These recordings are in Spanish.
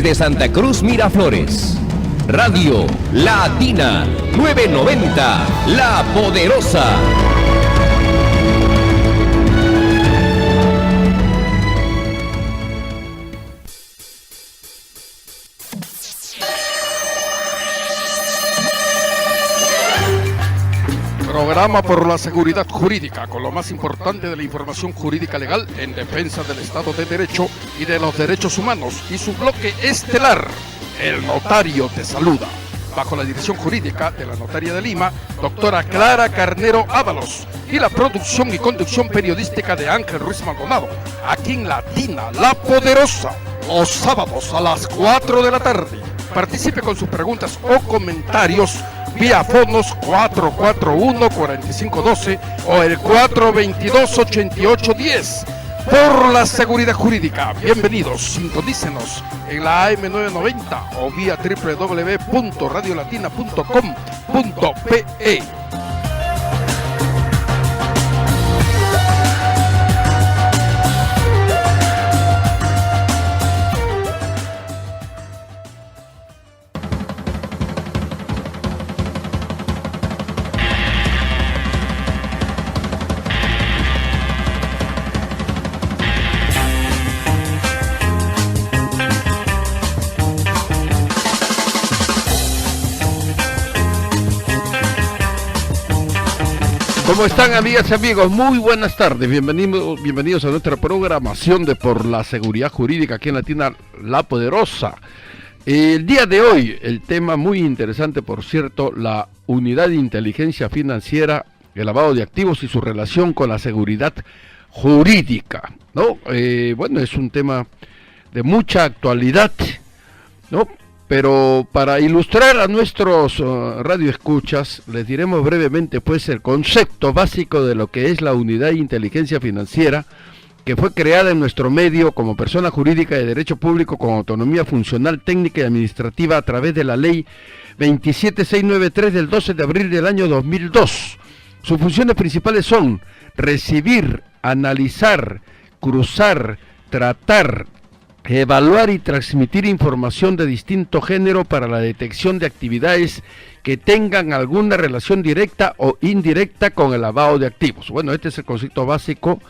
desde Santa Cruz, Miraflores. Radio Latina 990, La Poderosa. Programa por la seguridad jurídica, con lo más importante de la información jurídica legal en defensa del Estado de Derecho y de los derechos humanos, y su bloque estelar, El Notario te saluda, bajo la dirección jurídica de la Notaria de Lima, doctora Clara Carnero Ábalos, y la producción y conducción periodística de Ángel Ruiz Maldonado, aquí en Latina, La Poderosa, los sábados a las 4 de la tarde. Participe con sus preguntas o comentarios vía fonos 441-4512 o el 422-8810. Por la seguridad jurídica, bienvenidos, sintonícenos en la AM990 o vía www.radiolatina.com.pe. ¿Cómo están, amigas y amigos? Muy buenas tardes, bienvenidos a nuestra programación de Por la Seguridad Jurídica aquí en Latina, La Poderosa. El día de hoy, el tema muy interesante, por cierto, la unidad de inteligencia financiera, el lavado de activos y su relación con la seguridad jurídica, ¿no? Bueno, es un tema de mucha actualidad, ¿no? Pero para ilustrar a nuestros radioescuchas, les diremos brevemente pues el concepto básico de lo que es la unidad de inteligencia financiera, que fue creada en nuestro medio como persona jurídica de derecho público con autonomía funcional, técnica y administrativa a través de la ley 27693 del 12 de abril del año 2002. Sus funciones principales son recibir, analizar, cruzar, tratar, evaluar y transmitir información de distinto género para la detección de actividades que tengan alguna relación directa o indirecta con el lavado de activos. Bueno, este es el concepto básico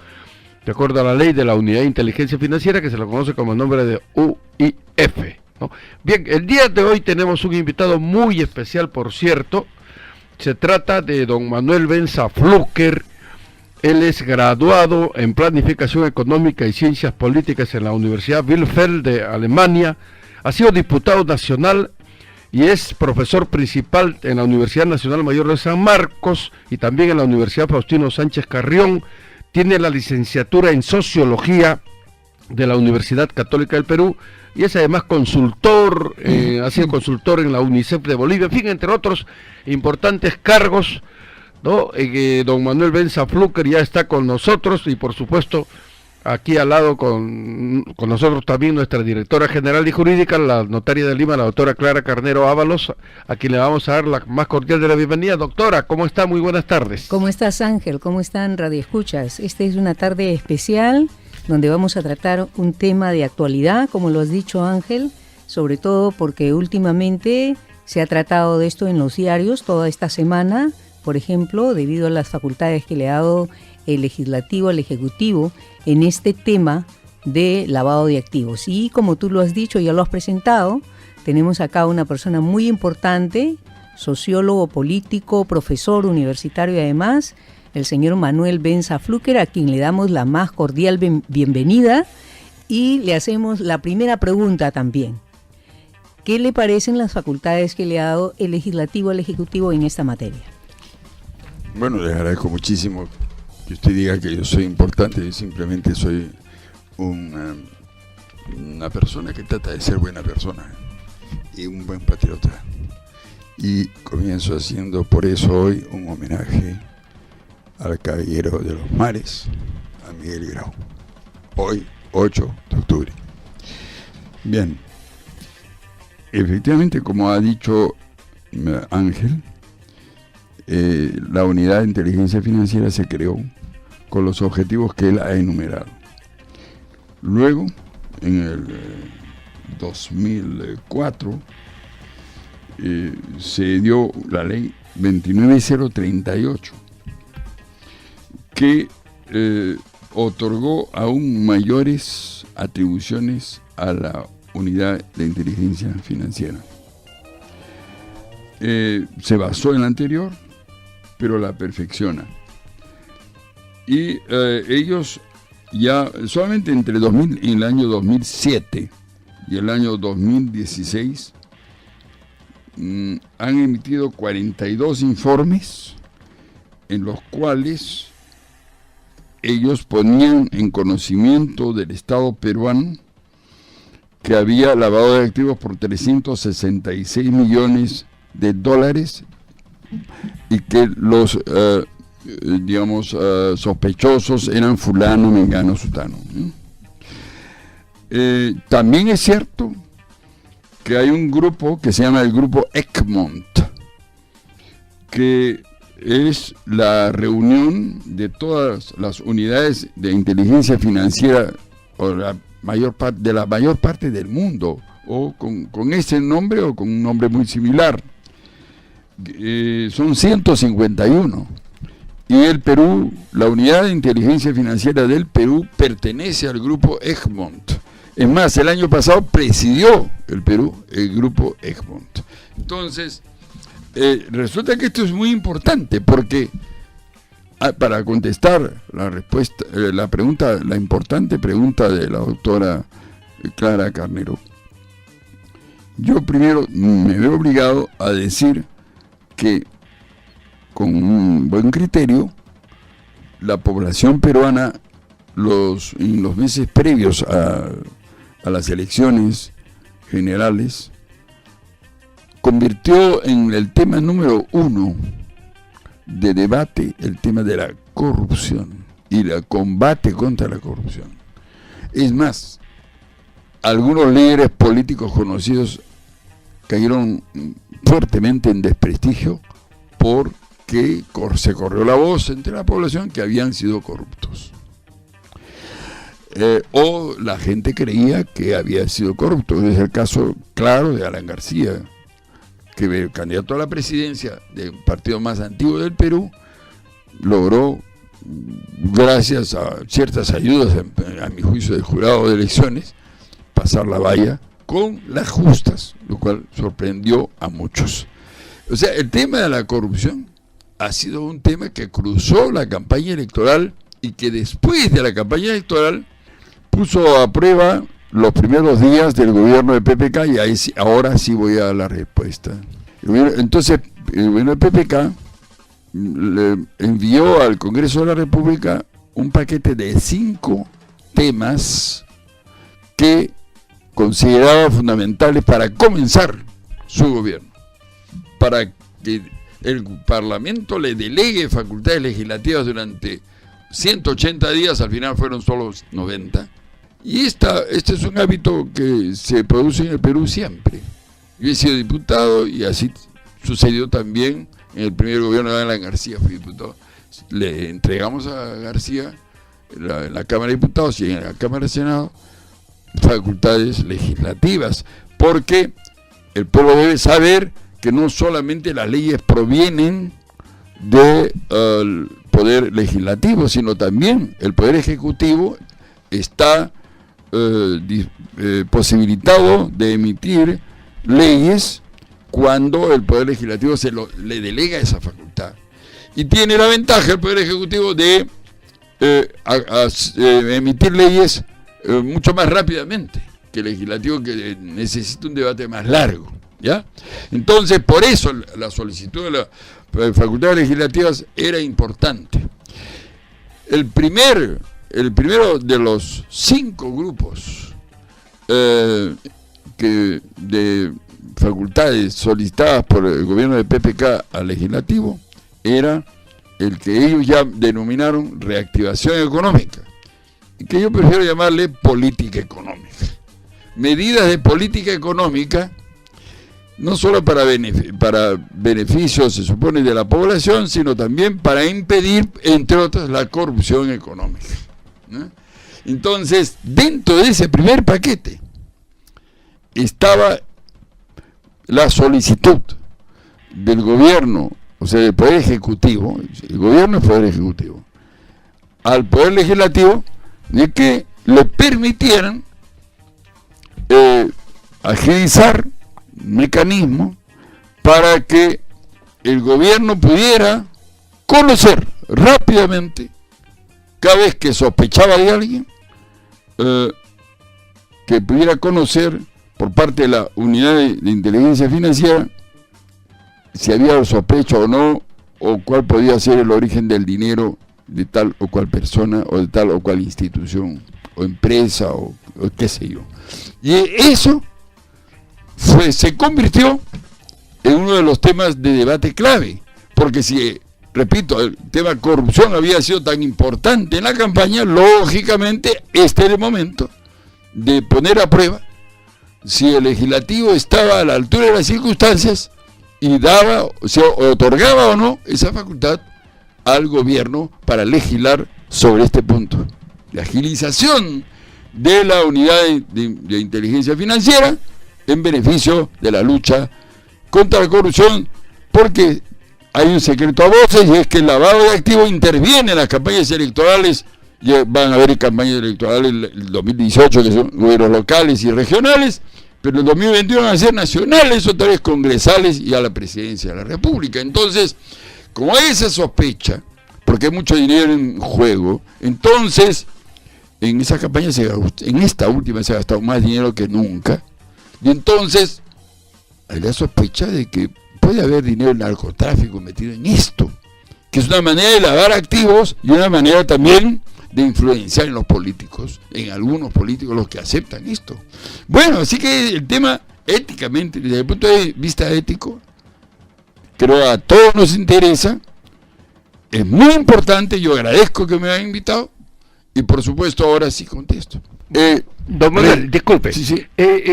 de acuerdo a la ley de la Unidad de Inteligencia Financiera, que se lo conoce como el nombre de UIF, ¿no? Bien, el día de hoy tenemos un invitado muy especial, por cierto. Se trata de don Manuel Benza Flucker. Él es graduado en Planificación Económica y Ciencias Políticas en la Universidad Bielefeld de Alemania. Ha sido diputado nacional y es profesor principal en la Universidad Nacional Mayor de San Marcos y también en la Universidad Faustino Sánchez Carrión. Tiene la licenciatura en Sociología de la Universidad Católica del Perú y es además consultor, ha sido consultor en la UNICEF de Bolivia, en fin, entre otros importantes cargos, ¿no? Don Manuel Benza Flucker ya está con nosotros y por supuesto aquí al lado con nosotros también nuestra directora general y jurídica, la notaria de Lima, la doctora Clara Carnero Ábalos, a quien le vamos a dar la más cordial de la bienvenida. Doctora, ¿cómo está? Muy buenas tardes. ¿Cómo estás, Ángel? ¿Cómo están, radioescuchas? Esta es una tarde especial donde vamos a tratar un tema de actualidad, como lo has dicho, Ángel, sobre todo porque últimamente se ha tratado de esto en los diarios toda esta semana. Por ejemplo, debido a las facultades que le ha dado el legislativo al ejecutivo en este tema de lavado de activos. Y como tú lo has dicho, ya lo has presentado, tenemos acá una persona muy importante, sociólogo político, profesor universitario y además, el señor Manuel Benza Flucker, a quien le damos la más cordial bienvenida y le hacemos la primera pregunta también. ¿Qué le parecen las facultades que le ha dado el legislativo al ejecutivo en esta materia? Bueno, les agradezco muchísimo que usted diga que yo soy importante. Yo simplemente soy una persona que trata de ser buena persona y un buen patriota. Y comienzo haciendo por eso hoy un homenaje al caballero de los mares, a Miguel Grau. Hoy, 8 de octubre. Bien, efectivamente, como ha dicho Ángel, la unidad de inteligencia financiera se creó con los objetivos que él ha enumerado. Luego, en el 2004, se dio la ley 29038, que otorgó aún mayores atribuciones a la unidad de inteligencia financiera. Se basó en la anterior, pero la perfecciona. Y ellos ya solamente entre el año 2007 y el año 2016 han emitido 42 informes en los cuales ellos ponían en conocimiento del Estado peruano que había lavado de activos por 366 millones de dólares y que los sospechosos eran fulano, mengano, sutano. También es cierto que hay un grupo que se llama el grupo Egmont, que es la reunión de todas las unidades de inteligencia financiera o la mayor parte del mundo, o con ese nombre o con un nombre muy similar. Son 151. Y el Perú, la unidad de inteligencia financiera del Perú pertenece al grupo Egmont. Es más, el año pasado presidió el Perú el grupo Egmont. Entonces, resulta que esto es muy importante porque para contestar la importante pregunta de la doctora Clara Carnero, yo primero me veo obligado a decir que con un buen criterio la población peruana en los meses previos a las elecciones generales convirtió en el tema número 1 de debate el tema de la corrupción y el combate contra la corrupción. Es más, algunos líderes políticos conocidos cayeron fuertemente en desprestigio porque se corrió la voz entre la población que habían sido corruptos. O la gente creía que había sido corrupto. Es el caso claro de Alan García, que el candidato a la presidencia del partido más antiguo del Perú logró, gracias a ciertas ayudas, a mi juicio, del jurado de elecciones, pasar la valla con las justas, lo cual sorprendió a muchos. O sea, el tema de la corrupción ha sido un tema que cruzó la campaña electoral y que después de la campaña electoral puso a prueba los primeros días del gobierno de PPK, y ahí ahora sí voy a dar la respuesta. Entonces, el gobierno de PPK le envió al Congreso de la República un paquete de 5 temas que consideraba fundamentales para comenzar su gobierno, para que el Parlamento le delegue facultades legislativas durante 180 días, al final fueron solo 90. Y este es un hábito que se produce en el Perú siempre. Yo he sido diputado y así sucedió también en el primer gobierno de Alan García, fui diputado. Le entregamos a García en la Cámara de Diputados y en la Cámara de Senado facultades legislativas, porque el pueblo debe saber que no solamente las leyes provienen del poder legislativo, sino también el poder ejecutivo está posibilitado de emitir leyes cuando el poder legislativo le delega esa facultad, y tiene la ventaja el poder ejecutivo de emitir leyes mucho más rápidamente que el legislativo, que necesita un debate más largo, ¿ya? Entonces, por eso la solicitud de las facultades legislativas era importante. El primero de los 5 grupos de facultades solicitadas por el gobierno de PPK al legislativo era el que ellos ya denominaron reactivación económica, y que yo prefiero llamarle política económica. Medidas de política económica, no solo para beneficios, se supone, de la población, sino también para impedir, entre otras, la corrupción económica, ¿no? Entonces, dentro de ese primer paquete estaba la solicitud del gobierno, o sea, del Poder Ejecutivo, el gobierno es Poder Ejecutivo, al Poder Legislativo, de que le permitieran agilizar mecanismos para que el gobierno pudiera conocer rápidamente, cada vez que sospechaba de alguien, que pudiera conocer por parte de la unidad de inteligencia financiera si había sospecha o no, o cuál podía ser el origen del dinero de tal o cual persona, o de tal o cual institución, o empresa, o qué sé yo. Y eso se convirtió en uno de los temas de debate clave, porque si, repito, el tema corrupción había sido tan importante en la campaña, lógicamente este era el momento de poner a prueba si el legislativo estaba a la altura de las circunstancias y daba, o sea, otorgaba o no esa facultad al gobierno para legislar sobre este punto. La agilización de la unidad de inteligencia financiera en beneficio de la lucha contra la corrupción, porque hay un secreto a voces, y es que el lavado de activos interviene en las campañas electorales. Ya van a haber campañas electorales el 2018, que son gobiernos locales y regionales, pero el 2021 van a ser nacionales, otra vez congresales y a la presidencia de la República. Entonces, como hay esa sospecha, porque hay mucho dinero en juego, entonces en esa campaña, en esta última, se ha gastado más dinero que nunca, y entonces hay la sospecha de que puede haber dinero en narcotráfico metido en esto, que es una manera de lavar activos y una manera también de influenciar en los políticos, en algunos políticos, los que aceptan esto. Bueno, así que el tema éticamente, desde el punto de vista ético, creo a todos nos interesa, es muy importante, yo agradezco que me hayan invitado, y por supuesto ahora sí contesto. Don Manuel, disculpe, sí.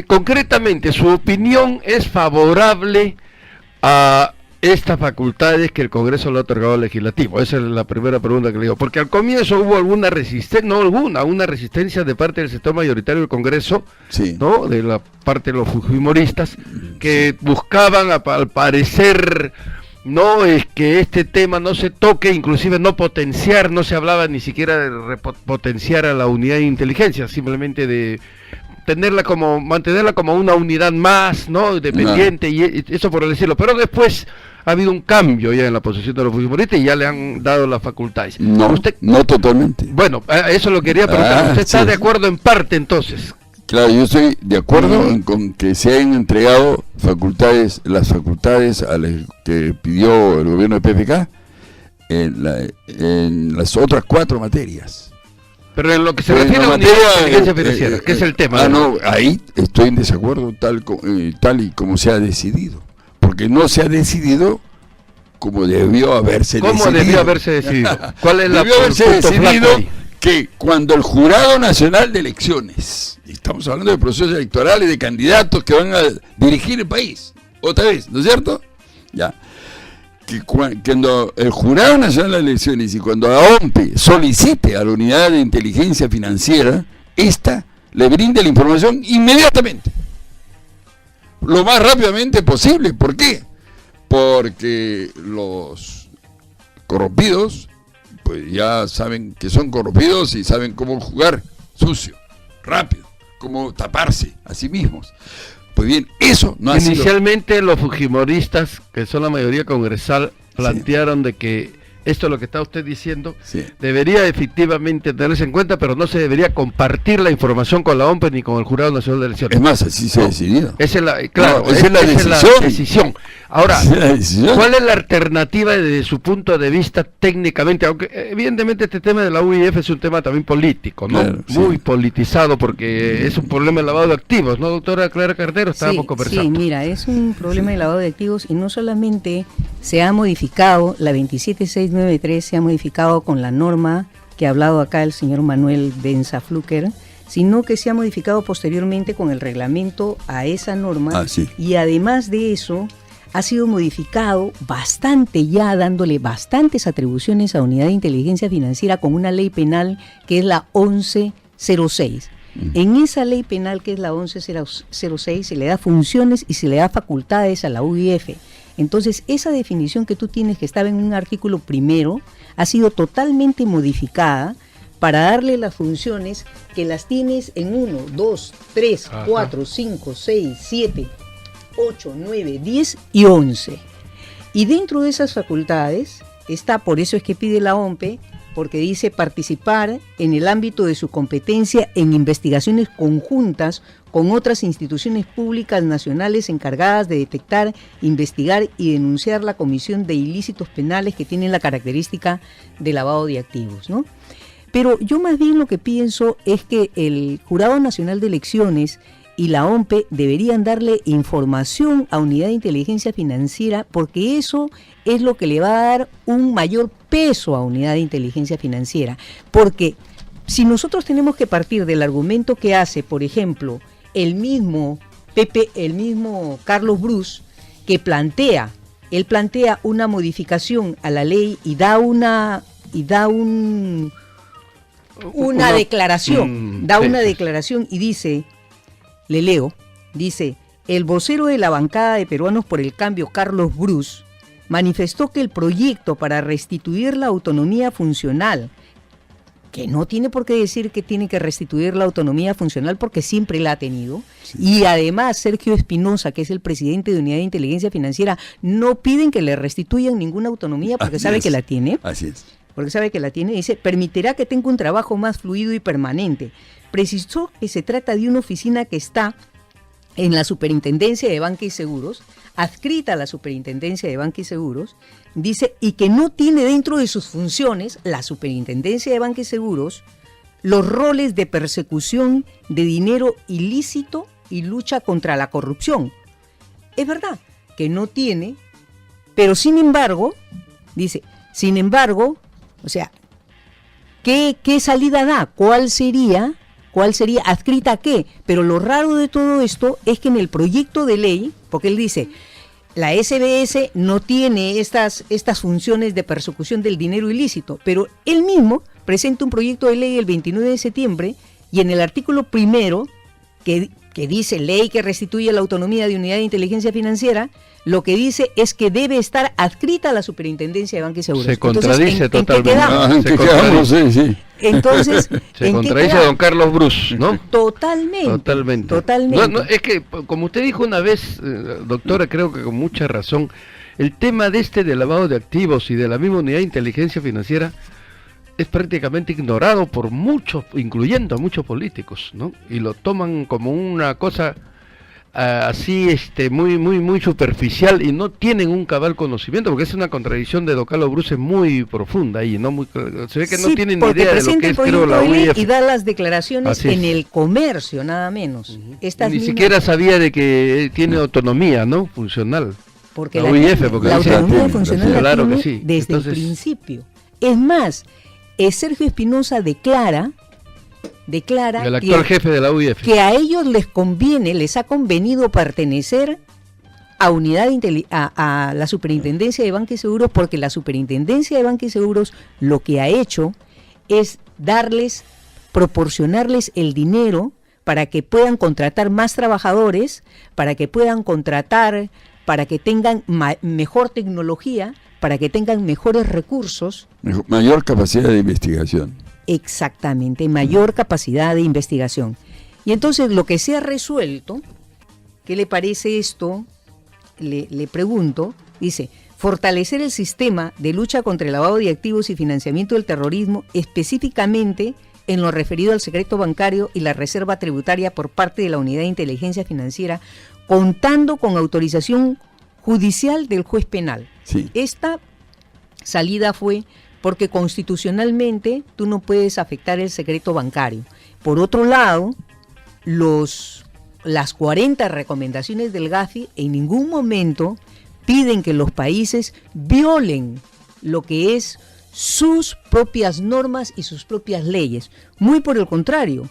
Concretamente, ¿su opinión es favorable a estas facultades que el Congreso le ha otorgado al Legislativo? Esa es la primera pregunta que le digo, porque al comienzo hubo una resistencia de parte del sector mayoritario del Congreso, Sí. ¿no? De la parte de los fujimoristas, que buscaban, al parecer, no es que este tema no se toque, inclusive no potenciar, no se hablaba ni siquiera de potenciar a la unidad de inteligencia, simplemente de mantenerla como una unidad más, ¿no? Dependiente, y eso por decirlo. Pero después ha habido un cambio ya en la posición de los fujimoristas y ya le han dado las facultades. No, ¿Usted? no totalmente. Bueno, eso lo quería preguntar. ¿Usted está de acuerdo en parte entonces? Claro, yo estoy de acuerdo con que se hayan entregado las facultades a las que pidió el gobierno de PPK en las otras 4 materias. Pero en lo que se refiere a la unidad de inteligencia financiera, que es el tema. No, ahí estoy en desacuerdo tal y como se ha decidido. Porque no se ha decidido como debió haberse decidido. ¿Cómo debió haberse decidido? ¿Cuál es debió haberse decidido que cuando el Jurado Nacional de Elecciones, estamos hablando de procesos electorales, de candidatos que van a dirigir el país, otra vez, ¿no es cierto? Ya. Que cuando el Jurado Nacional de Elecciones y cuando la OMPE solicite a la unidad de inteligencia financiera, esta le brinde la información inmediatamente, lo más rápidamente posible. ¿Por qué? Porque los corrompidos pues ya saben que son corrompidos y saben cómo jugar sucio, rápido, cómo taparse a sí mismos. Pues bien, eso no ha sido. Inicialmente los fujimoristas, que son la mayoría congresal, plantearon de que esto es lo que está usted diciendo, debería efectivamente tenerse en cuenta, pero no se debería compartir la información con la OMPE ni con el Jurado Nacional de Elecciones. Es más, así se ha decidido. Esa es la decisión. Ahora, ¿cuál es la alternativa desde su punto de vista técnicamente? Aunque evidentemente este tema de la UIF es un tema también político, ¿no? Claro, muy politizado, porque es un problema de lavado de activos, ¿no, doctora Clara Carnero? Estábamos conversando. Sí, mira, es un problema de lavado de activos y no solamente se ha modificado, la 27693 se ha modificado con la norma que ha hablado acá el señor Manuel Densa Fluker, sino que se ha modificado posteriormente con el reglamento a esa norma, y además de eso ha sido modificado bastante, ya dándole bastantes atribuciones a Unidad de Inteligencia Financiera con una ley penal que es la 1106. En esa ley penal que es la 1106 se le da funciones y se le da facultades a la UIF. Entonces, esa definición que tú tienes, que estaba en un artículo primero, ha sido totalmente modificada para darle las funciones que las tienes en 1, 2, 3, 4, 5, 6, 7, 8, 9, 10 y 11. Y dentro de esas facultades está, por eso es que pide la OMPE, porque dice participar en el ámbito de su competencia en investigaciones conjuntas con otras instituciones públicas nacionales encargadas de detectar, investigar y denunciar la comisión de ilícitos penales que tienen la característica de lavado de activos, ¿no? Pero yo más bien lo que pienso es que el Jurado Nacional de Elecciones y la OMPE deberían darle información a Unidad de Inteligencia Financiera, porque eso es lo que le va a dar un mayor peso a Unidad de Inteligencia Financiera. Porque si nosotros tenemos que partir del argumento que hace, por ejemplo, el mismo Carlos Bruce, que plantea una modificación a la ley y da una declaración, una declaración y dice, le leo, dice: el vocero de la bancada de Peruanos por el Cambio, Carlos Bruce, manifestó que el proyecto para restituir la autonomía funcional, que no tiene por qué decir que tiene que restituir la autonomía funcional porque siempre la ha tenido, sí. Y además Sergio Espinosa, que es el presidente de Unidad de Inteligencia Financiera, no piden que le restituyan ninguna autonomía porque sabe que la tiene. Así es. Porque sabe que la tiene, dice, permitirá que tenga un trabajo más fluido y permanente. Precisó que se trata de una oficina que está en la Superintendencia de Banca y Seguros, adscrita a la Superintendencia de Banca y Seguros, dice, y que no tiene dentro de sus funciones, la Superintendencia de Banca y Seguros, los roles de persecución de dinero ilícito y lucha contra la corrupción. Es verdad que no tiene, pero sin embargo, dice, o sea, ¿qué salida da? ¿Cuál sería adscrita a qué? Pero lo raro de todo esto es que en el proyecto de ley, porque él dice, la SBS no tiene estas funciones de persecución del dinero ilícito, pero él mismo presenta un proyecto de ley el 29 de septiembre y en el artículo primero, que dice ley que restituye la autonomía de Unidad de Inteligencia Financiera, lo que dice es que debe estar adscrita a la Superintendencia de Banca y Seguros. Se contradice totalmente. Sí. Entonces, se contradice a don Carlos Bruce, ¿no? Totalmente. No, es que, como usted dijo una vez, doctora, creo que con mucha razón, el tema de lavado de activos y de la misma Unidad de Inteligencia Financiera es prácticamente ignorado por muchos, incluyendo a muchos políticos, ¿no? Y lo toman como una cosa así muy superficial y no tienen un cabal conocimiento, porque es una contradicción de don Carlos Bruce muy profunda y no se ve que no tienen ni idea de lo que es, creo, la UIF. Y da las declaraciones en el comercio, nada menos. Ni siquiera sabía de que tiene autonomía, ¿no? Funcional. Porque la UIF, porque la autonomía funcional claro la tiene desde el principio. Es más, Sergio Espinosa declara el actual jefe de la UIF, que a ellos les ha convenido pertenecer a la Superintendencia de Banca y Seguros, porque la Superintendencia de Banca y Seguros lo que ha hecho es proporcionarles el dinero para que puedan contratar más trabajadores, para que puedan contratar, para que tengan mejor tecnología, para que tengan mejores recursos. Mayor capacidad de investigación. Exactamente, mayor capacidad de investigación. Y entonces lo que se ha resuelto, ¿qué le parece esto? Le pregunto, dice, fortalecer el sistema de lucha contra el lavado de activos y financiamiento del terrorismo, específicamente en lo referido al secreto bancario y la reserva tributaria por parte de la Unidad de Inteligencia Financiera, contando con autorización judicial del juez penal. Sí. Esta salida fue porque constitucionalmente tú no puedes afectar el secreto bancario. Por otro lado, las 40 recomendaciones del GAFI en ningún momento piden que los países violen lo que es sus propias normas y sus propias leyes. Muy por el contrario.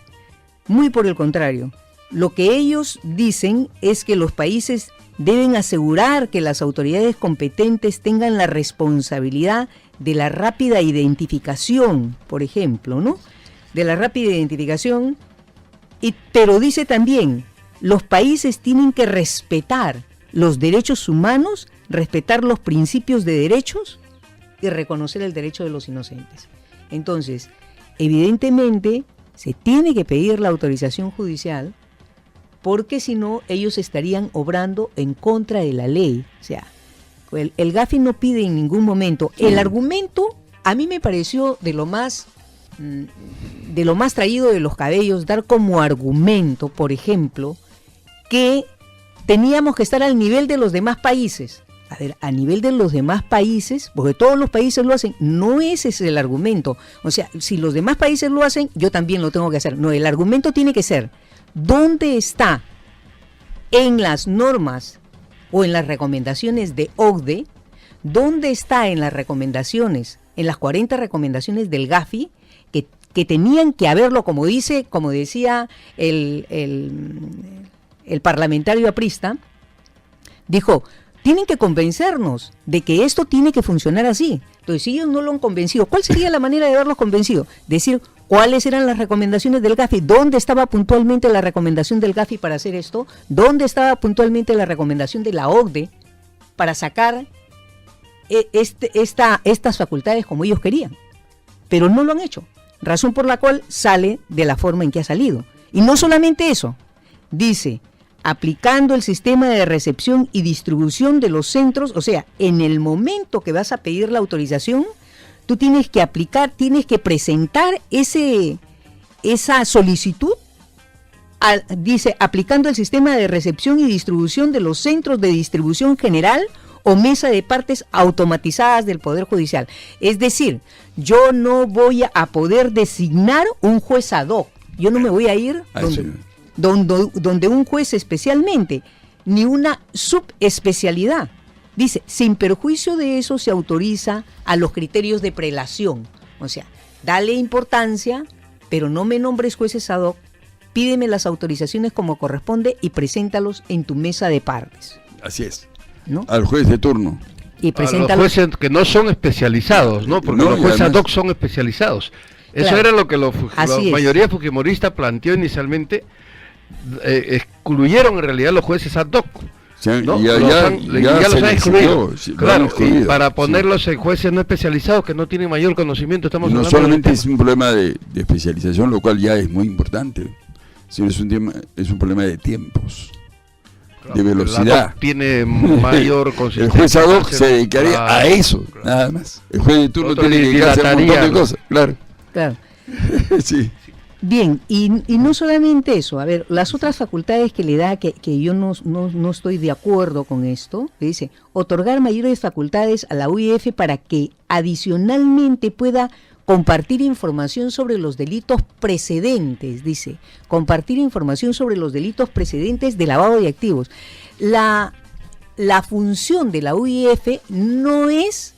Lo que ellos dicen es que los países deben asegurar que las autoridades competentes tengan la responsabilidad de la rápida identificación, por ejemplo, ¿no? De la rápida identificación Pero dice también, los países tienen que respetar los derechos humanos, respetar los principios de derechos y reconocer el derecho de los inocentes. Entonces, evidentemente, se tiene que pedir la autorización judicial, porque si no, ellos estarían obrando en contra de la ley. O sea, el Gafi no pide en ningún momento. El argumento a mí me pareció de lo más traído de los cabellos, dar como argumento, por ejemplo, que teníamos que estar al nivel de los demás países. A ver, a nivel de los demás países, porque todos los países lo hacen, no ese es el argumento. O sea, si los demás países lo hacen, yo también lo tengo que hacer. No, el argumento tiene que ser, ¿dónde está en las normas o en las recomendaciones de OCDE? ¿Dónde está en las recomendaciones, en las 40 recomendaciones del Gafi, que tenían que haberlo, como decía el parlamentario aprista, dijo, tienen que convencernos de que esto tiene que funcionar así. Entonces, si ellos no lo han convencido, ¿cuál sería la manera de haberlos convencido? Decir cuáles eran las recomendaciones del Gafi, dónde estaba puntualmente la recomendación del Gafi para hacer esto, dónde estaba puntualmente la recomendación de la OCDE para sacar estas facultades como ellos querían. Pero no lo han hecho, razón por la cual sale de la forma en que ha salido. Y no solamente eso, dice, aplicando el sistema de recepción y distribución de los centros, o sea, en el momento que vas a pedir la autorización, tú tienes que presentar esa solicitud, dice, aplicando el sistema de recepción y distribución de los centros de distribución general o mesa de partes automatizadas del Poder Judicial. Es decir, yo no voy a poder designar un juez ad hoc, yo no me voy a ir donde un juez especialmente, ni una subespecialidad. Dice, sin perjuicio de eso se autoriza a los criterios de prelación. O sea, dale importancia, pero no me nombres jueces ad hoc, pídeme las autorizaciones como corresponde y preséntalos en tu mesa de partes. Así es. ¿No? Al juez de turno. Y preséntalos. A los jueces que no son especializados, ¿no? Porque los jueces ad hoc son especializados. Eso era lo que la mayoría fujimorista planteó inicialmente. Excluyeron en realidad los jueces ad hoc, ¿no? Ya los han excluido, claro, para ponerlos en jueces no especializados que no tienen mayor conocimiento. No solamente es un problema de especialización, lo cual ya es muy importante, sino es un problema de tiempos, de velocidad. Tiene mayor consistencia. El juez ad hoc se dedicaría a eso, nada más. El juez de turno tiene que dedicarse a un montón de cosas, claro. Sí. Bien, y no solamente eso, a ver, las otras facultades que le da, que yo no estoy de acuerdo con esto, que dice, otorgar mayores facultades a la UIF para que adicionalmente pueda compartir información sobre los delitos precedentes, dice, compartir información sobre los delitos precedentes de lavado de activos. La función de la UIF no es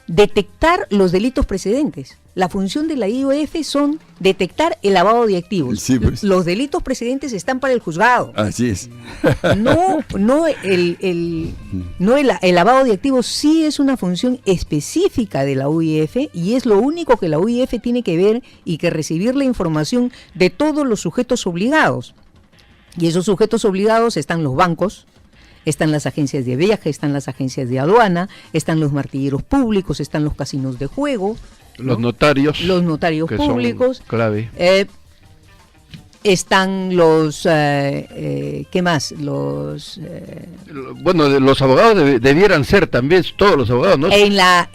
detectar los delitos precedentes. La función de la IOF son detectar el lavado de activos. Sí, pues. Los delitos precedentes están para el juzgado. Así es. No el lavado de activos sí es una función específica de la UIF y es lo único que la UIF tiene que ver y que recibir la información de todos los sujetos obligados. Y esos sujetos obligados están los bancos, están las agencias de viaje, están las agencias de aduana, están los martilleros públicos, están los casinos de juego, los notarios públicos, son clave. Están los ¿qué más? Los los abogados debieran ser también todos los abogados, ¿no? En la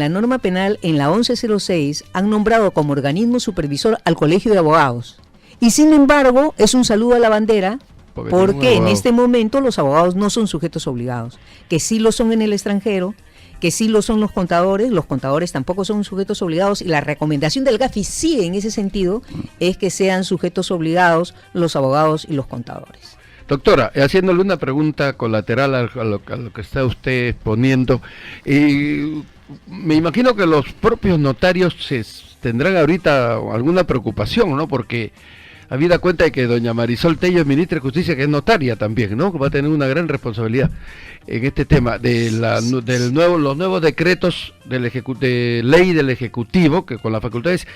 norma penal, en la 1106 han nombrado como organismo supervisor al Colegio de Abogados. Y sin embargo, es un saludo a la bandera porque en este momento los abogados no son sujetos obligados, que sí lo son en el extranjero, que sí lo son los contadores tampoco son sujetos obligados, y la recomendación del Gafi sí en ese sentido es que sean sujetos obligados los abogados y los contadores. Doctora, haciéndole una pregunta colateral a lo que está usted exponiendo, me imagino que los propios notarios tendrán ahorita alguna preocupación, ¿no? Porque habida cuenta de que doña Marisol Tello es ministra de Justicia, que es notaria también, ¿no? Que va a tener una gran responsabilidad en este tema de los nuevos decretos de ley del Ejecutivo, que con las facultades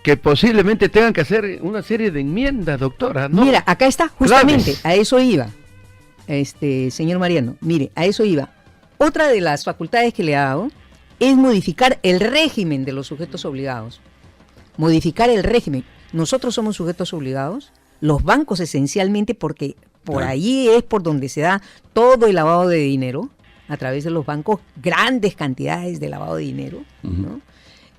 que posiblemente tengan que hacer una serie de enmiendas, doctora, ¿no? Mira, acá está, justamente, Claves. a eso iba, señor Mariano, mire, a eso iba. Otra de las facultades que le ha dado es modificar el régimen de los sujetos obligados. Modificar el régimen. Nosotros somos sujetos obligados, los bancos esencialmente, porque por ahí es por donde se da todo el lavado de dinero, a través de los bancos, grandes cantidades de lavado de dinero, ¿no?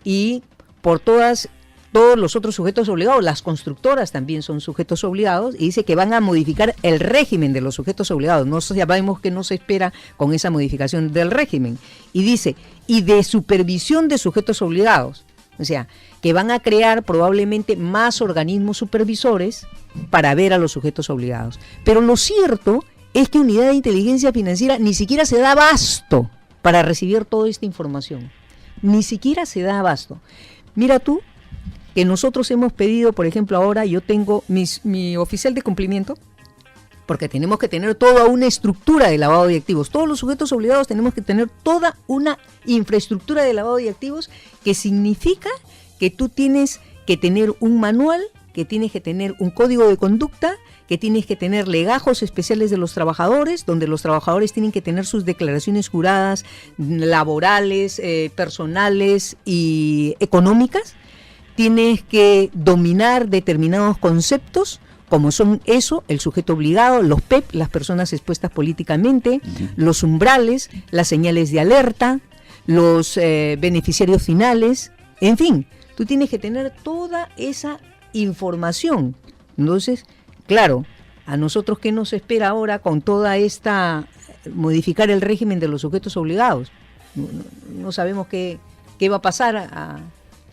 Y por todos los otros sujetos obligados, las constructoras también son sujetos obligados, y dice que van a modificar el régimen de los sujetos obligados. No sabemos qué nos espera con esa modificación del régimen. Y dice, y de supervisión de sujetos obligados. O sea, que van a crear probablemente más organismos supervisores para ver a los sujetos obligados. Pero lo cierto es que Unidad de Inteligencia Financiera ni siquiera se da abasto para recibir toda esta información. Ni siquiera se da abasto. Mira tú, que nosotros hemos pedido, por ejemplo, ahora yo tengo mi oficial de cumplimiento, porque tenemos que tener toda una estructura de lavado de activos. Todos los sujetos obligados tenemos que tener toda una infraestructura de lavado de activos, que significa que tú tienes que tener un manual, que tienes que tener un código de conducta, que tienes que tener legajos especiales de los trabajadores, donde los trabajadores tienen que tener sus declaraciones juradas, laborales, personales y económicas. Tienes que dominar determinados conceptos, como son eso, el sujeto obligado, los PEP, las personas expuestas políticamente, los umbrales, las señales de alerta, los beneficiarios finales, en fin, tú tienes que tener toda esa información. Entonces, claro, a nosotros, ¿qué nos espera ahora con toda esta, modificar el régimen de los sujetos obligados? No sabemos qué va a pasar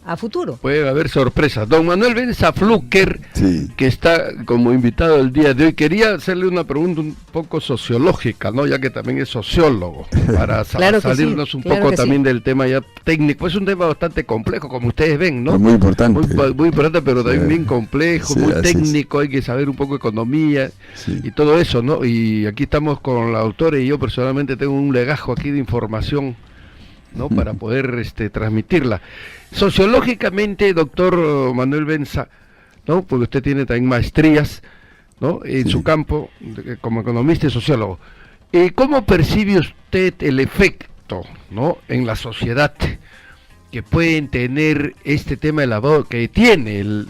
a futuro. Puede haber sorpresas. Don Manuel Benza Flucker, Sí. que está como invitado el día de hoy, quería hacerle una pregunta un poco sociológica, ¿no? Ya que también es sociólogo, para Claro que salirnos sí, un claro poco que también sí. del tema ya técnico. Es un tema bastante complejo, como ustedes ven, ¿no? Es muy importante. Muy importante, pero también Sí. bien complejo, Sí, muy así es. técnico, hay que saber un poco de economía Sí. y todo eso, ¿no? Y aquí estamos con la autora y yo personalmente tengo un legajo aquí de información, ¿no? Para poder transmitirla. Sociológicamente, doctor Manuel Benza, ¿no? Porque usted tiene también maestrías, ¿no? En Sí. su campo, como economista y sociólogo. ¿Cómo percibe usted el efecto, ¿no? En la sociedad que pueden tener este tema de lavado, que tiene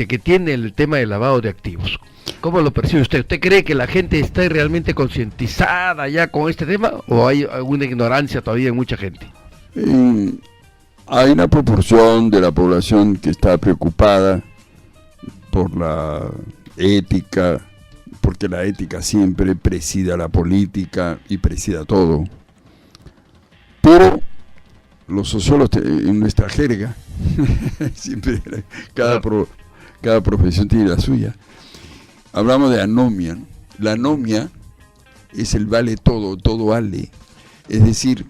que tiene el tema de lavado de activos? ¿Cómo lo percibe usted? ¿Usted cree que la gente está realmente concientizada ya con este tema o hay alguna ignorancia todavía en mucha gente? Hay una proporción de la población que está preocupada por la ética, porque la ética siempre preside a la política y preside a todo. Pero los sociólogos, en nuestra jerga, siempre cada profesión tiene la suya. Hablamos de anomia, ¿no? La anomia es el vale todo, todo vale. Es decir,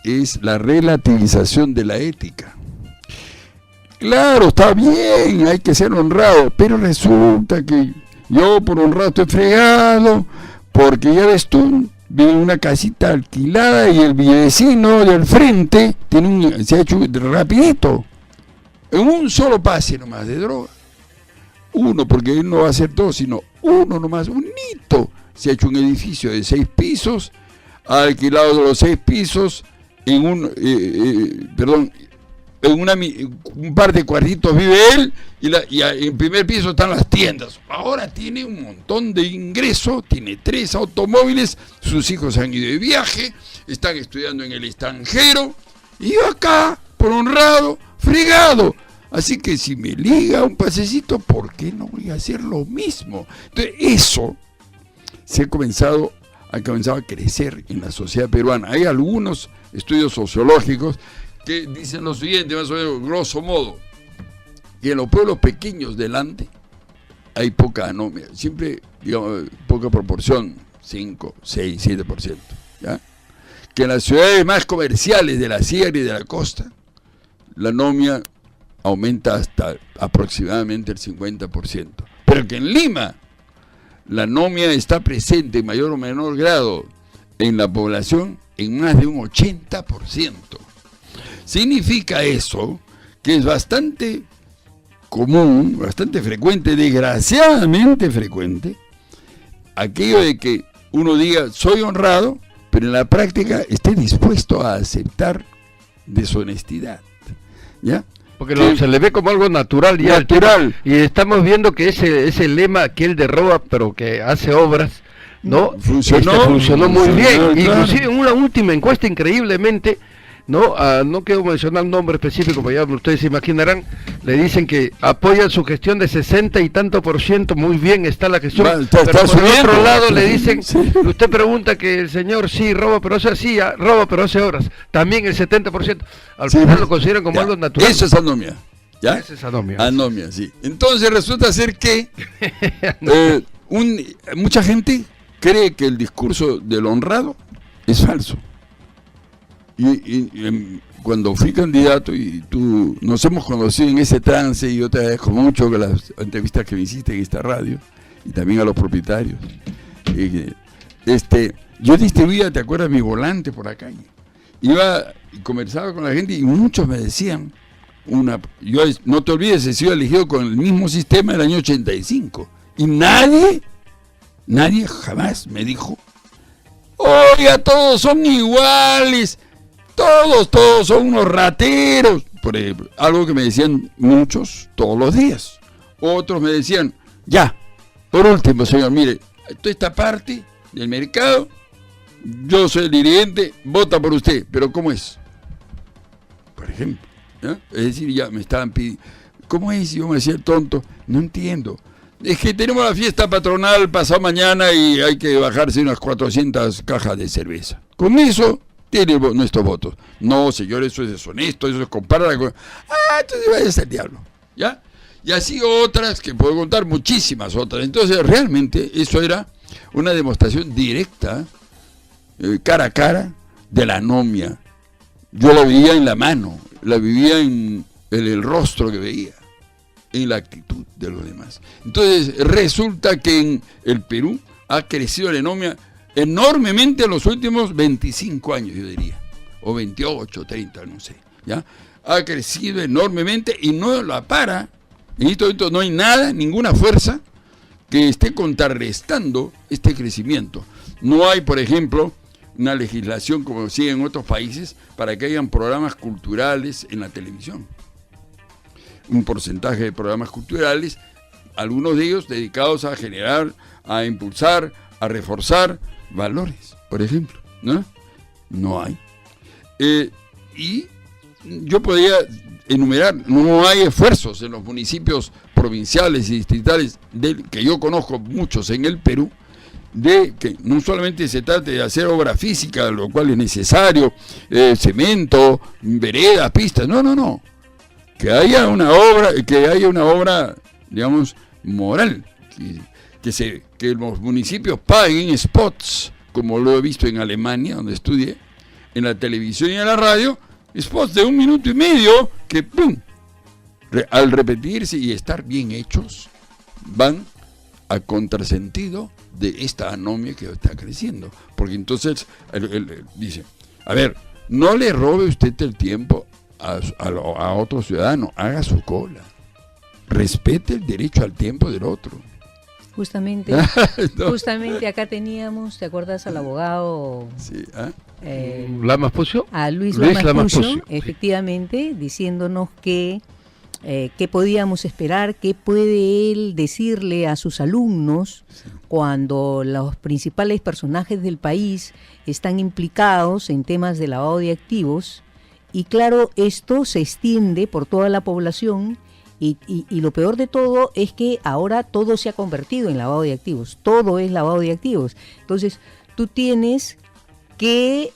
es la relativización de la ética. Claro, está bien, hay que ser honrado, pero resulta que yo por honrado estoy fregado, porque ya ves tú, vive en una casita alquilada y el vecino del frente se ha hecho rapidito, en un solo pase nomás de droga. Uno, porque él no va a hacer dos, sino uno nomás, un hito. Se ha hecho un edificio de 6 pisos, ha alquilado de los 6 pisos, en un par de cuartitos vive él, y en primer piso están las tiendas. Ahora tiene un montón de ingresos, tiene 3 automóviles, sus hijos han ido de viaje, están estudiando en el extranjero, y yo acá, por honrado, fregado. Así que si me liga un pasecito, ¿por qué no voy a hacer lo mismo? Entonces eso ha comenzado a crecer en la sociedad peruana. Hay algunos estudios sociológicos que dicen lo siguiente, más o menos, grosso modo, que en los pueblos pequeños delante hay poca anomia, siempre, digamos, poca proporción, 5, 6, 7%, ¿ya? Que en las ciudades más comerciales de la sierra y de la costa, la anomia aumenta hasta aproximadamente el 50%. Pero que en Lima la anomia está presente en mayor o menor grado en la población en más de un 80%. Significa eso que es bastante común, bastante frecuente, desgraciadamente frecuente, aquello de que uno diga soy honrado, pero en la práctica esté dispuesto a aceptar deshonestidad, ¿ya? Porque se le ve como algo natural ya. Natural. Y estamos viendo que ese lema que él derroba, pero que hace obras, ¿no? Funcionó muy bien. Claro. Inclusive en una última encuesta, increíblemente, ¿no? No quiero mencionar un nombre específico, pero ya ustedes se imaginarán, le dicen que apoyan su gestión de 60 y tanto %, muy bien está la gestión, Está pero por subiendo. otro lado le dicen, Sí. usted pregunta que el señor sí roba, pero roba, pero hace horas, también el 70%, al final lo consideran como Ya, algo natural. Eso es anomia, ¿ya? Esa es anomia. Anomia, sí. Entonces resulta ser que mucha gente cree que el discurso del honrado es falso. Cuando fui candidato y tú nos hemos conocido en ese trance, y yo te agradezco mucho que las entrevistas que me hiciste en esta radio y también a los propietarios. Yo distribuía, ¿te acuerdas? Mi volante por la calle. Iba y conversaba con la gente y muchos me decían, yo no te olvides, he sido elegido con el mismo sistema del año 85 y nadie jamás me dijo, oiga, todos son iguales, todos son unos rateros, por ejemplo, algo que me decían muchos todos los días. Otros me decían, ya, por último, señor, mire, toda esta parte del mercado, yo soy el dirigente, vota por usted, pero ¿cómo es? Por ejemplo, ¿ya? Es decir, ya me estaban pidiendo, ¿cómo es? Y yo me decía tonto, no entiendo. Es que tenemos la fiesta patronal pasado mañana y hay que bajarse unas 400 cajas de cerveza. Con eso tiene nuestros votos. No, señor, eso es deshonesto, eso es comparar con... entonces vaya al diablo, ¿ya? Y así otras, que puedo contar, muchísimas otras. Entonces, realmente, eso era una demostración directa, cara a cara, de la anomia. Yo la veía en la mano, la vivía en el rostro que veía, en la actitud de los demás. Entonces, resulta que en el Perú ha crecido la anomia enormemente en los últimos 25 años, yo diría, o 28, 30, no sé, ¿ya? Ha crecido enormemente y no la para, en este momento no hay nada, ninguna fuerza que esté contrarrestando este crecimiento. No hay, por ejemplo, una legislación como sí en otros países para que hayan programas culturales en la televisión. Un porcentaje de programas culturales, algunos de ellos dedicados a generar, a impulsar, a reforzar valores, por ejemplo, ¿no? No hay. Y yo podría enumerar, no hay esfuerzos en los municipios provinciales y distritales, que yo conozco muchos en el Perú, de que no solamente se trate de hacer obra física, lo cual es necesario, cemento, veredas, pistas, no. Que haya una obra, digamos, moral, que los municipios paguen spots, como lo he visto en Alemania, donde estudié, en la televisión y en la radio, spots de 1 minuto y medio que, ¡pum!, al repetirse y estar bien hechos, van a contrasentido de esta anomia que está creciendo. Porque entonces, dice, a ver, no le robe usted el tiempo a otro ciudadano, haga su cola, respete el derecho al tiempo del otro. Justamente, justamente acá teníamos, ¿te acuerdas al abogado? Sí, ¿Lamas Pucio? A Luis Lamas Lamas Pucio, Pucio, efectivamente, diciéndonos que qué podíamos esperar, qué puede él decirle a sus alumnos cuando los principales personajes del país están implicados en temas de lavado de activos. Y claro, esto se extiende por toda la población y lo peor de todo es que ahora todo se ha convertido en lavado de activos, todo es lavado de activos. Entonces, tú tienes que,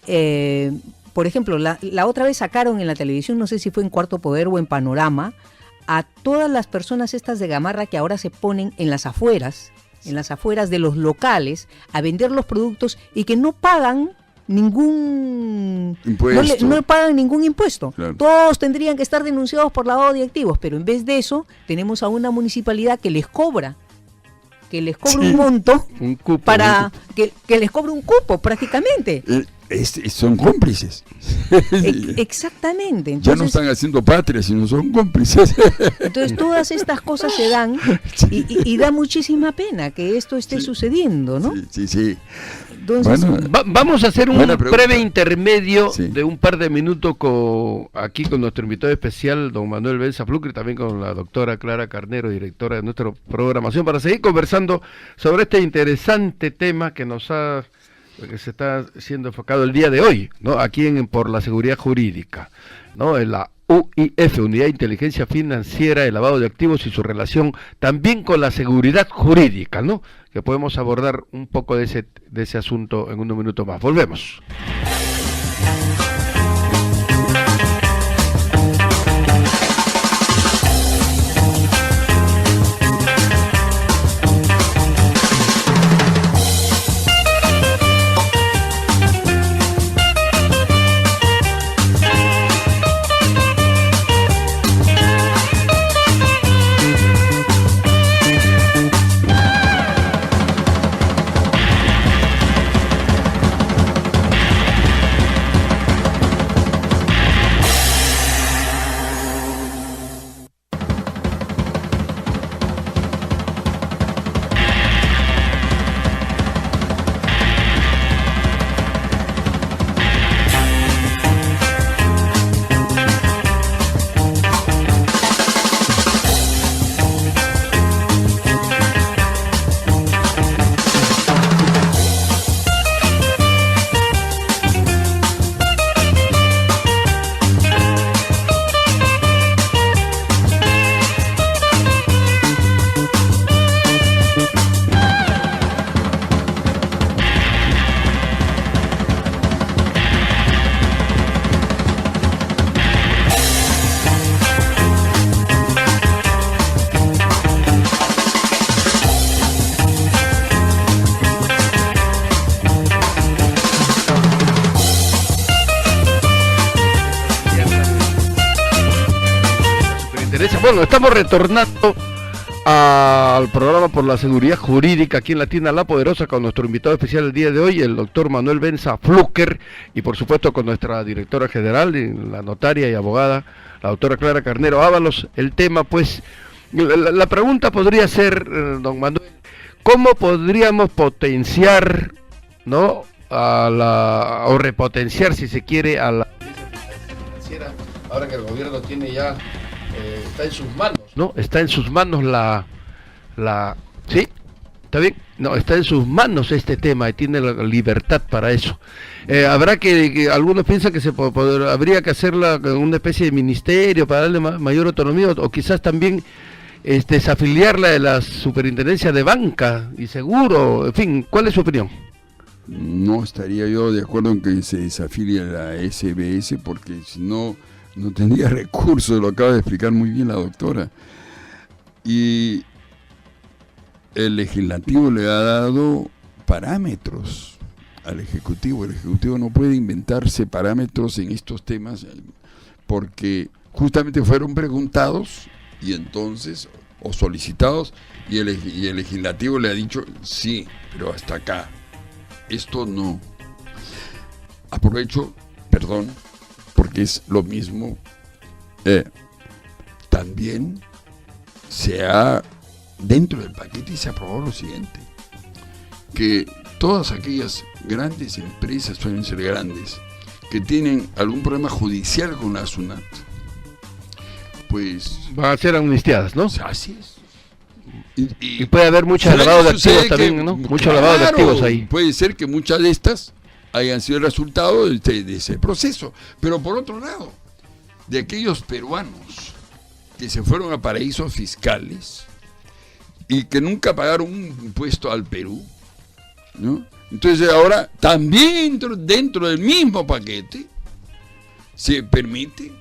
por ejemplo, la otra vez sacaron en la televisión, no sé si fue en Cuarto Poder o en Panorama, a todas las personas estas de gamarra que ahora se ponen en las afueras de los locales a vender los productos y que no pagan ningún impuesto. No pagan ningún impuesto. Claro. Todos tendrían que estar denunciados por lavado de activos, pero en vez de eso tenemos a una municipalidad que les cobra que les cobre un monto Un cupo. para que les cobre un cupo prácticamente. Son cómplices. Exactamente. Ya no Entonces, están haciendo patria, sino son cómplices. entonces todas estas cosas se dan y da muchísima pena que esto esté sucediendo, ¿no? Sí. Entonces, Bueno, Vamos a hacer un Buena pregunta. breve intermedio Sí. de un par de minutos aquí con nuestro invitado especial, don Manuel Benza Flucker, y también con la doctora Clara Carnero, directora de nuestra programación, para seguir conversando sobre este interesante tema que se está siendo enfocado el día de hoy, ¿no? Aquí por la seguridad jurídica, ¿no? En la UIF, Unidad de Inteligencia Financiera, el lavado de activos y su relación también con la seguridad jurídica, ¿no? Que podemos abordar un poco de ese asunto en unos minutos más. Volvemos. Bueno, estamos retornando al programa por la seguridad jurídica aquí en Latina La Poderosa con nuestro invitado especial el día de hoy, el doctor Manuel Benza Flucker, y por supuesto con nuestra directora general, la notaria y abogada, la doctora Clara Carnero Ábalos. El tema, pues, la pregunta podría ser, don Manuel, ¿cómo podríamos potenciar, ¿no? O repotenciar, si se quiere, a la financiera, ahora que el gobierno tiene ya está en sus manos, ¿no? Está en sus manos ¿sí? ¿Está bien? No, está en sus manos este tema y tiene la libertad para eso. Habrá que algunos piensan que habría que hacerla con una especie de ministerio para darle mayor autonomía, o quizás también desafiliarla de la superintendencia de banca y seguro, en fin, ¿cuál es su opinión? No estaría yo de acuerdo en que se desafilie a la SBS, porque si no tendría recursos, lo acaba de explicar muy bien la doctora. Y el legislativo le ha dado parámetros al ejecutivo. El ejecutivo no puede inventarse parámetros en estos temas porque justamente fueron preguntados y entonces, o solicitados, y el legislativo le ha dicho sí, pero hasta acá. Esto no. Aprovecho, perdón, porque es lo mismo. También dentro del paquete se aprobó lo siguiente: que todas aquellas grandes empresas, suelen ser grandes, que tienen algún problema judicial con la SUNAT, pues van a ser amnistiadas, ¿no? Así es. Y puede haber mucho lavado de activos también, ¿no? Mucho lavado de activos ahí. Puede ser que muchas de estas hayan sido el resultado de ese proceso. Pero por otro lado, de aquellos peruanos que se fueron a paraísos fiscales y que nunca pagaron un impuesto al Perú, ¿no? Entonces ahora también dentro del mismo paquete se permite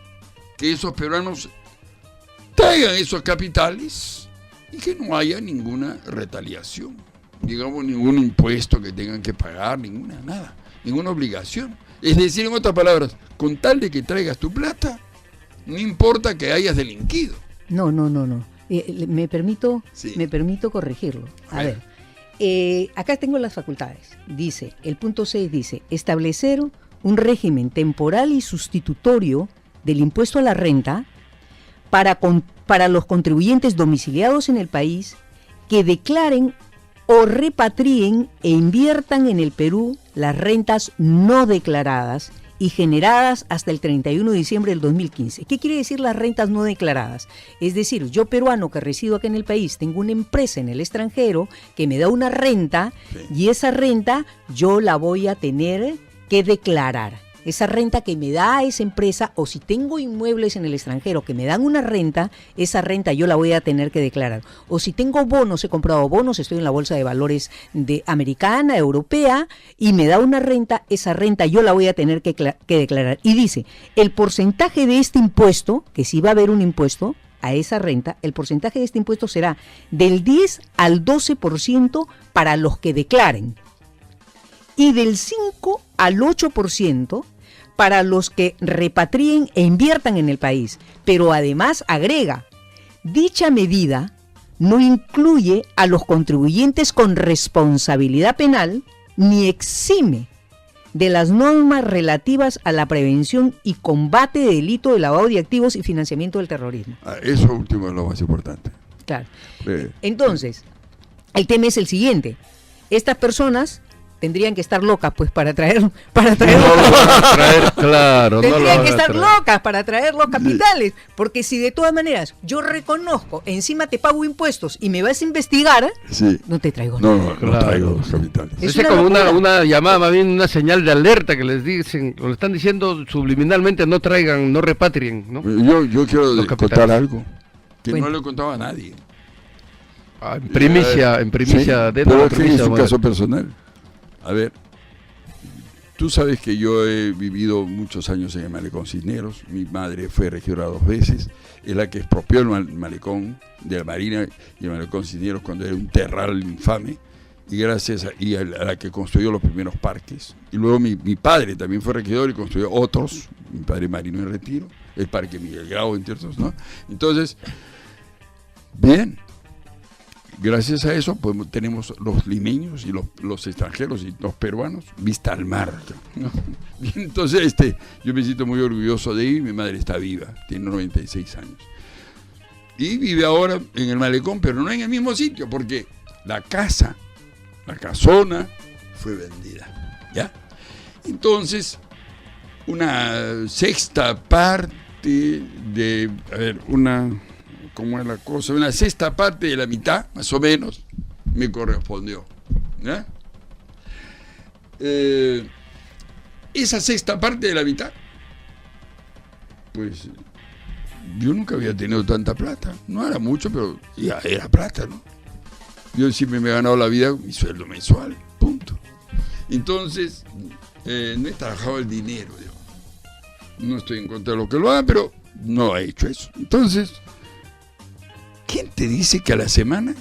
que esos peruanos traigan esos capitales y que no haya ninguna retaliación, digamos, ningún impuesto que tengan que pagar, ninguna obligación. Es decir, en otras palabras, con tal de que traigas tu plata, no importa que hayas delinquido. No. Me permito Sí. corregirlo. A Bueno. ver, acá tengo las facultades. Dice, el punto 6 dice, establecer un régimen temporal y sustitutorio del impuesto a la renta para los contribuyentes domiciliados en el país que declaren o repatrien e inviertan en el Perú las rentas no declaradas y generadas hasta el 31 de diciembre del 2015. ¿Qué quiere decir las rentas no declaradas? Es decir, yo peruano que resido acá en el país, tengo una empresa en el extranjero que me da una renta, Sí. y esa renta yo la voy a tener que declarar. Esa renta que me da esa empresa, o si tengo inmuebles en el extranjero que me dan una renta, esa renta yo la voy a tener que declarar. O si tengo bonos, he comprado bonos, estoy en la bolsa de valores de americana, europea, y me da una renta, esa renta yo la voy a tener que declarar. Y dice, el porcentaje de este impuesto, que si va a haber un impuesto a esa renta, el porcentaje de este impuesto será del 10 al 12% para los que declaren, y del 5 al 8% para los que repatrien e inviertan en el país. Pero además agrega, dicha medida no incluye a los contribuyentes con responsabilidad penal ni exime de las normas relativas a la prevención y combate de delito de lavado de activos y financiamiento del terrorismo. Eso último es lo más importante. Claro. Eh, Entonces, el tema es el siguiente. Estas personas tendrían que estar locas, pues, para traer No lo van a traer, claro. No lo tendrían van que a estar traer. locas para traer los capitales, porque si de todas maneras yo reconozco, encima te pago impuestos y me vas a investigar, sí. no te traigo nada. No Claro. traigo los capitales. Es Es una como locura. una llamada, más bien una señal de alerta que les dicen, o le están diciendo subliminalmente, no traigan, no repatrien, ¿no? Yo quiero Los contar capitales. algo que Cuenta. no le contaba a nadie. Ah, en primicia, Sí, dentro de pero la es que es primicia, un bueno. caso personal. A ver, tú sabes que yo he vivido muchos años en el Malecón Cisneros. Mi madre fue regidora 2 veces. Es la que expropió el malecón de la Marina y el Malecón Cisneros cuando era un terral infame. Y gracias a la que construyó los primeros parques. Y luego mi padre también fue regidor y construyó otros. Mi padre marino en retiro. El Parque Miguel Grau, entre otros, ¿no? Entonces, bien. Gracias a eso pues, tenemos los limeños y los extranjeros y los peruanos vista al mar, ¿no? Y entonces yo me siento muy orgulloso de ir. Mi madre está viva, tiene 96 años y vive ahora en el Malecón, pero no en el mismo sitio porque la casona fue vendida, ¿ya? Entonces una sexta parte de, a ver, ¿cómo es la cosa? Una sexta parte de la mitad, más o menos, me correspondió, ¿ya? Esa sexta parte de la mitad, pues yo nunca había tenido tanta plata. No era mucho, pero ya era plata, ¿no? Yo siempre me he ganado la vida con mi sueldo mensual, punto. Entonces, no he trabajado el dinero, digo. No estoy en contra de lo que lo hagan, pero no he hecho eso. Entonces, ¿quién te dice que a la semana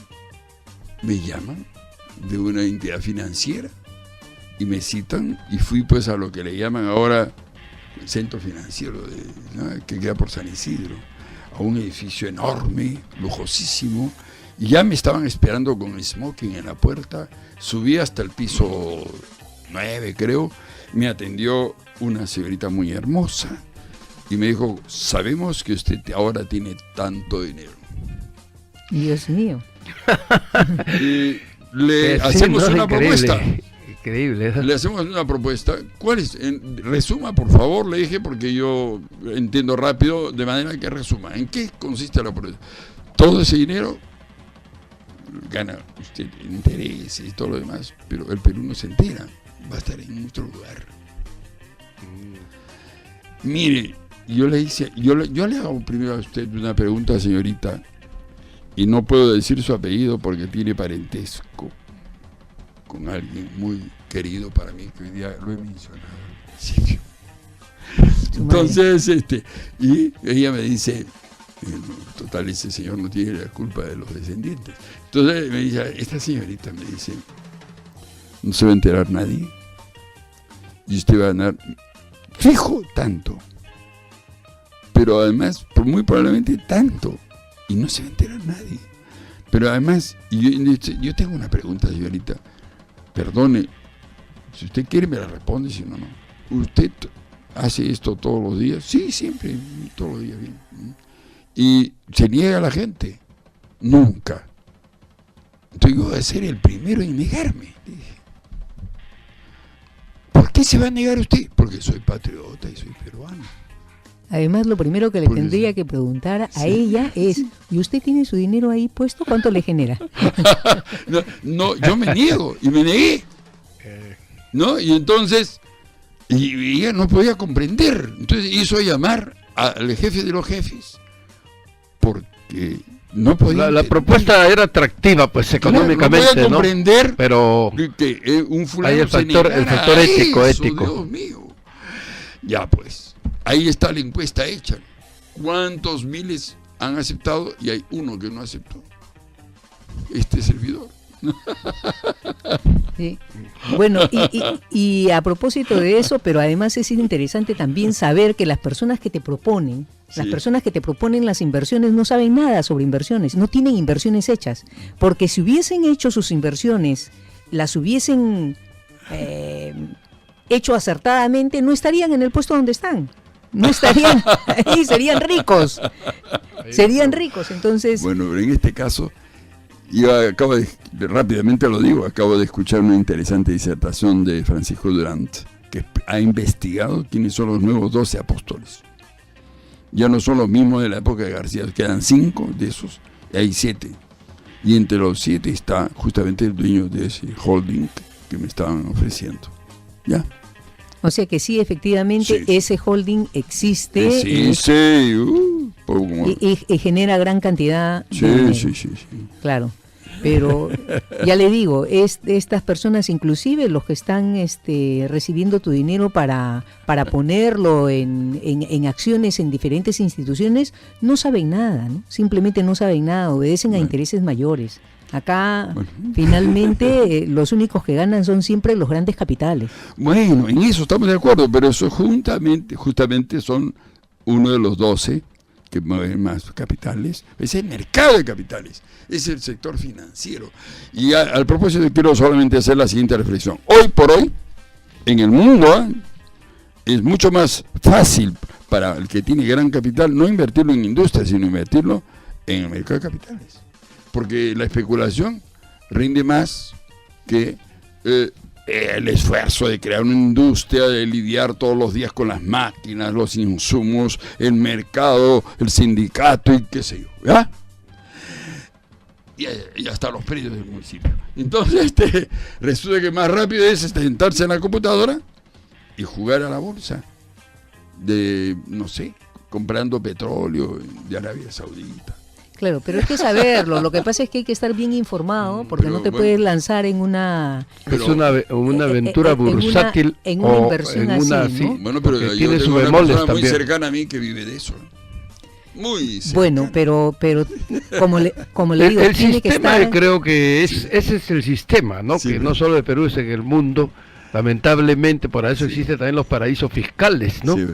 me llaman de una entidad financiera y me citan? Y fui pues a lo que le llaman ahora el centro financiero, ¿no? Que queda por San Isidro, a un edificio enorme, lujosísimo, y ya me estaban esperando con el smoking en la puerta. Subí hasta el piso 9, creo, me atendió una señorita muy hermosa y me dijo: sabemos que usted ahora tiene tanto dinero. Dios mío. Y le Sí, hacemos no, una increíble, propuesta. Increíble. Esa- Le hacemos una propuesta. ¿Cuál es? Resuma, por favor, le dije, porque yo entiendo rápido, de manera que resuma. ¿En qué consiste la propuesta? Todo ese dinero gana usted intereses y todo lo demás, pero el Perú no se entera. Va a estar en otro lugar. Mire, yo le hago primero a usted una pregunta, señorita, y no puedo decir su apellido porque tiene parentesco con alguien muy querido para mí, que hoy día lo he mencionado al principio. Entonces, y ella me dice: total, ese señor no tiene la culpa de los descendientes. Entonces me dice, esta señorita me dice: no se va a enterar nadie y usted va a ganar fijo tanto, pero además muy probablemente tanto, y no se va a enterar nadie. Pero además, yo tengo una pregunta, señorita. Perdone, si usted quiere me la responde, si no, no. ¿Usted hace esto todos los días? Sí, siempre, todos los días, bien. ¿Y se niega a la gente? Nunca. Entonces yo voy a ser el primero en negarme. Dije. ¿Por qué se va a negar usted? Porque soy patriota y soy peruano. Además, lo primero que le tendría que preguntar a ella es, ¿y usted tiene su dinero ahí puesto? ¿Cuánto le genera? No, yo me niego y me negué. ¿No? Y entonces, y ella no podía comprender. Entonces hizo llamar al jefe de los jefes, porque no podía. La propuesta era atractiva, pues económicamente, no podía comprender, ¿no? Pero que un fulano hay el factor ético. ético. Dios mío. Ya pues. Ahí está la encuesta hecha. ¿Cuántos miles han aceptado? Y hay uno que no aceptó. Este servidor. Sí. Bueno, y a propósito de eso, pero además es interesante también saber que las personas que te proponen, las inversiones no saben nada sobre inversiones, no tienen inversiones hechas, porque si hubiesen hecho sus inversiones, las hubiesen hecho acertadamente, no estarían en el puesto donde están. No estarían ahí, serían ricos. Entonces. Bueno, pero en este caso, yo rápidamente lo digo, acabo de escuchar una interesante disertación de Francisco Durant, que ha investigado quiénes son los nuevos 12 apóstoles. Ya no son los mismos de la época de García, quedan 5 de esos, y hay 7. Y entre los 7 está justamente el dueño de ese holding que me estaban ofreciendo. ¿Ya? O sea que sí, efectivamente, sí. Ese holding existe. Y genera gran cantidad de dinero. Sí. Claro, pero ya le digo, estas personas, inclusive los que están recibiendo tu dinero para ponerlo en acciones en diferentes instituciones, no saben nada, ¿no? Simplemente no saben nada, obedecen a intereses mayores. Acá, finalmente, los únicos que ganan son siempre los grandes capitales. Bueno, en eso estamos de acuerdo, pero eso justamente son uno de los 12 que mueven más capitales. Es el mercado de capitales, es el sector financiero. Y al propósito quiero solamente hacer la siguiente reflexión. Hoy por hoy, en el mundo, es mucho más fácil para el que tiene gran capital no invertirlo en industria, sino invertirlo en el mercado de capitales. Porque la especulación rinde más que el esfuerzo de crear una industria, de lidiar todos los días con las máquinas, los insumos, el mercado, el sindicato y qué sé yo, ¿ya? Y hasta los predios del municipio. Entonces, resulta que más rápido es sentarse en la computadora y jugar a la bolsa de, no sé, comprando petróleo de Arabia Saudita. Claro, pero hay que saberlo. Lo que pasa es que hay que estar bien informado, porque no te puedes lanzar en una... Es una aventura bursátil en una inversión así, ¿no? Bueno, pero yo tiene tengo sus una persona también muy cercana a mí que vive de eso. Muy cercana. Bueno, pero como le digo, el tiene sistema, que estar... creo que ese es el sistema, ¿no? Sí, que no solo de Perú, es en el mundo. Lamentablemente, por eso existen también los paraísos fiscales, ¿no? Sí.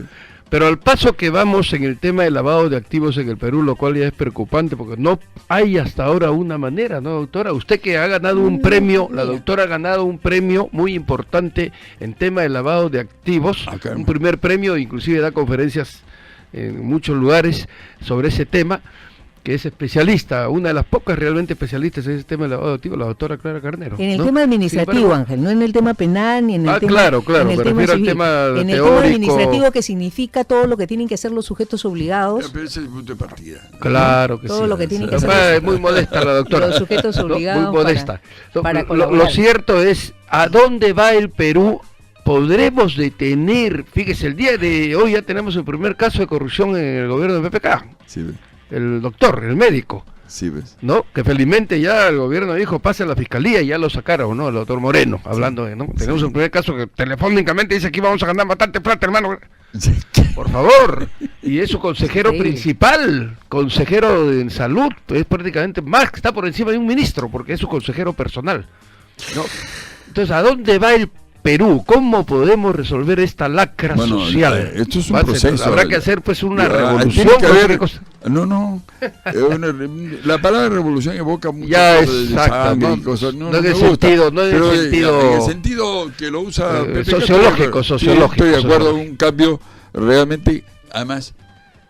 Pero al paso que vamos en el tema del lavado de activos en el Perú, lo cual ya es preocupante, porque no hay hasta ahora una manera, ¿no, doctora? Usted que ha ganado un premio, la doctora ha ganado un premio muy importante en tema de lavado de activos, un primer premio, inclusive da conferencias en muchos lugares sobre ese tema, que es especialista, una de las pocas realmente especialistas en ese tema de lavado de activos, la doctora Clara Carnero. En el tema administrativo, Ángel, no en el tema penal, ni en el tema... Claro, me refiero al tema teórico. En el tema administrativo, que significa todo lo que tienen que hacer los sujetos obligados. Pero ese es el punto de partida. Claro que todo sí. Todo lo que tienen que hacer es muy modesta la doctora. Los sujetos obligados. Muy modesta. Para lo cierto es, ¿a dónde va el Perú? Podremos detener, fíjese, el día de hoy ya tenemos el primer caso de corrupción en el gobierno de PPK. Sí, el doctor, el médico, sí, ¿ves? ¿No? Que felizmente ya el gobierno dijo, pase a la fiscalía, y ya lo sacaron, ¿no? El doctor Moreno, hablando de, ¿no? Sí. Tenemos un primer caso que telefónicamente dice que vamos a ganar bastante plata, hermano. Sí. Por favor. Y es su consejero principal, consejero de salud, es prácticamente más, está por encima de un ministro, porque es su consejero personal, ¿no? Entonces, ¿a dónde va el Perú, ¿cómo podemos resolver esta lacra social? Esto es un proceso. Habrá que hacer pues una revolución. revolución. La palabra revolución evoca mucho ya, exacto, cosas. No en el sentido que lo usa sociológico. Estoy de acuerdo, un cambio realmente, además,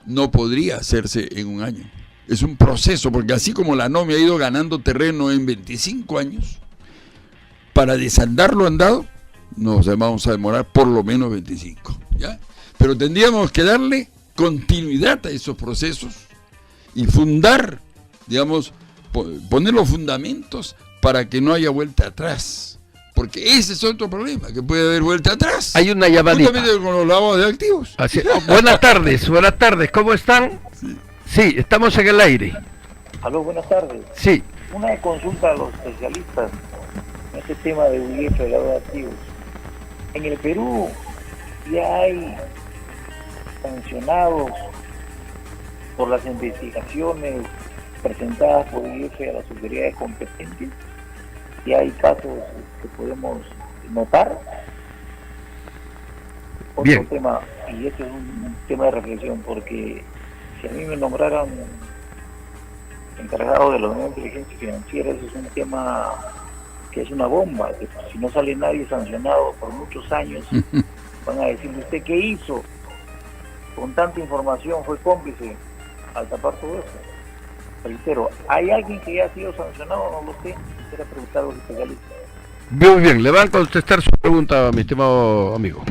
no podría hacerse en un año. Es un proceso, porque así como la ANOMI ha ido ganando terreno en 25 años, para desandar lo andado, nos vamos a demorar por lo menos 25, ¿ya? Pero tendríamos que darle continuidad a esos procesos y fundar, digamos, poner los fundamentos para que no haya vuelta atrás. Porque ese es otro problema, que puede haber vuelta atrás. Hay una llamadita. Justamente con los lavados de activos. Buenas tardes, ¿cómo están? Sí, estamos en el aire. Aló, buenas tardes. Sí. Una consulta a los especialistas en este tema de UIF de lavado de activos. En el Perú ya hay sancionados por las investigaciones presentadas por UIF a las autoridades competentes. Y hay casos que podemos notar. Bien. Otro tema, y este es un tema de reflexión, porque si a mí me nombraran encargado de la Unidad de Inteligencia Financiera, eso es un tema que es una bomba, que si no sale nadie sancionado por muchos años, van a decirle, ¿usted qué hizo? Con tanta información fue cómplice al tapar todo eso. Reitero, ¿hay alguien que ya ha sido sancionado? No lo sé, quisiera preguntar a los especialistas. Muy bien, le van a contestar su pregunta, mi estimado amigo.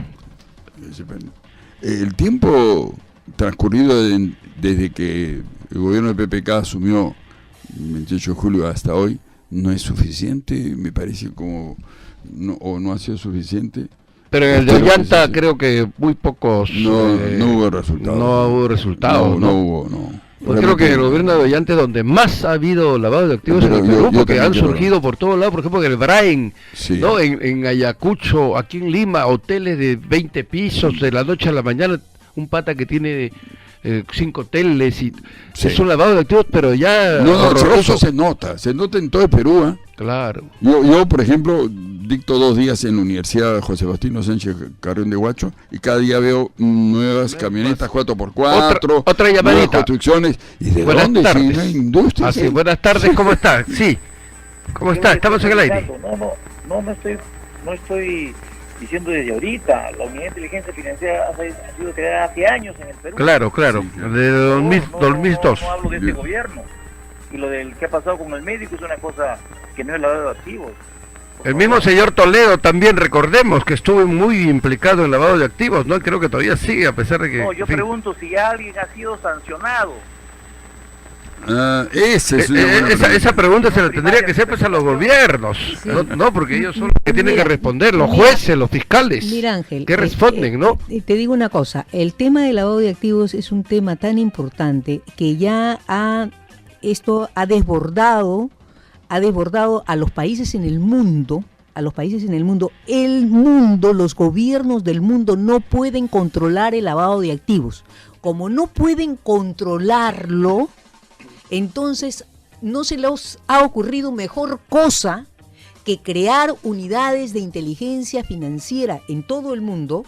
El tiempo transcurrido desde que el gobierno del PPK asumió el 28 de julio hasta hoy no es suficiente, me parece no ha sido suficiente. Pero en el de Ollanta creo que muy pocos... No hubo resultados. No hubo resultados. No hubo. Pues creo que el gobierno de Ollanta es donde más ha habido lavado de activos en el Perú, porque han surgido por todos lados, por ejemplo en el Brain, sí, ¿no? En Ayacucho, aquí en Lima, hoteles de 20 pisos, de la noche a la mañana, un pata que tiene 5 hoteles, y sí, es un lavado de activos, pero ya... Eso se nota en todo el Perú, ¿eh? Claro. Yo, por ejemplo, dicto 2 días en la Universidad José Faustino Sánchez Carrión de Huacho, y cada día veo nuevas camionetas 4x4, otra llamadita, nuevas construcciones. ¿Y de buenas dónde? tardes. Si no hay industria. Así, buenas tardes, ¿cómo está? Sí. ¿Cómo está? Estamos en el aire. No estoy diciendo desde ahorita. La Unidad de Inteligencia Financiera ha sido creada hace años en el Perú. Claro, Sí, de 2002. No hablo de este gobierno. Y lo del que ha pasado con el médico es una cosa que no es lavado de activos. El mismo señor Toledo también, recordemos que estuvo muy implicado en lavado de activos, ¿no? Creo que todavía sigue, a pesar de que... No, yo pregunto si alguien ha sido sancionado. Esa pregunta se la tendría que hacer pues a los gobiernos, sí, no, porque ellos son los que tienen que responder, los jueces, los fiscales. Mira, Ángel, que responden, ¿no? Te digo una cosa, el tema del lavado de activos es un tema tan importante que ya esto ha desbordado a los países en el mundo. Los gobiernos del mundo no pueden controlar el lavado de activos. Como no pueden controlarlo, entonces no se les ha ocurrido mejor cosa que crear unidades de inteligencia financiera en todo el mundo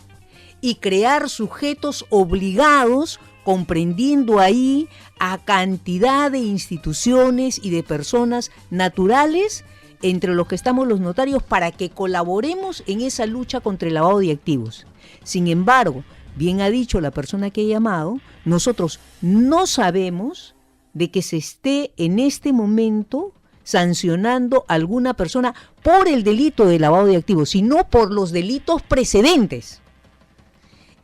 y crear sujetos obligados, comprendiendo ahí a cantidad de instituciones y de personas naturales, entre los que estamos los notarios, para que colaboremos en esa lucha contra el lavado de activos. Sin embargo, bien ha dicho la persona que ha llamado, nosotros no sabemos de que se esté en este momento sancionando a alguna persona por el delito de lavado de activos, sino por los delitos precedentes.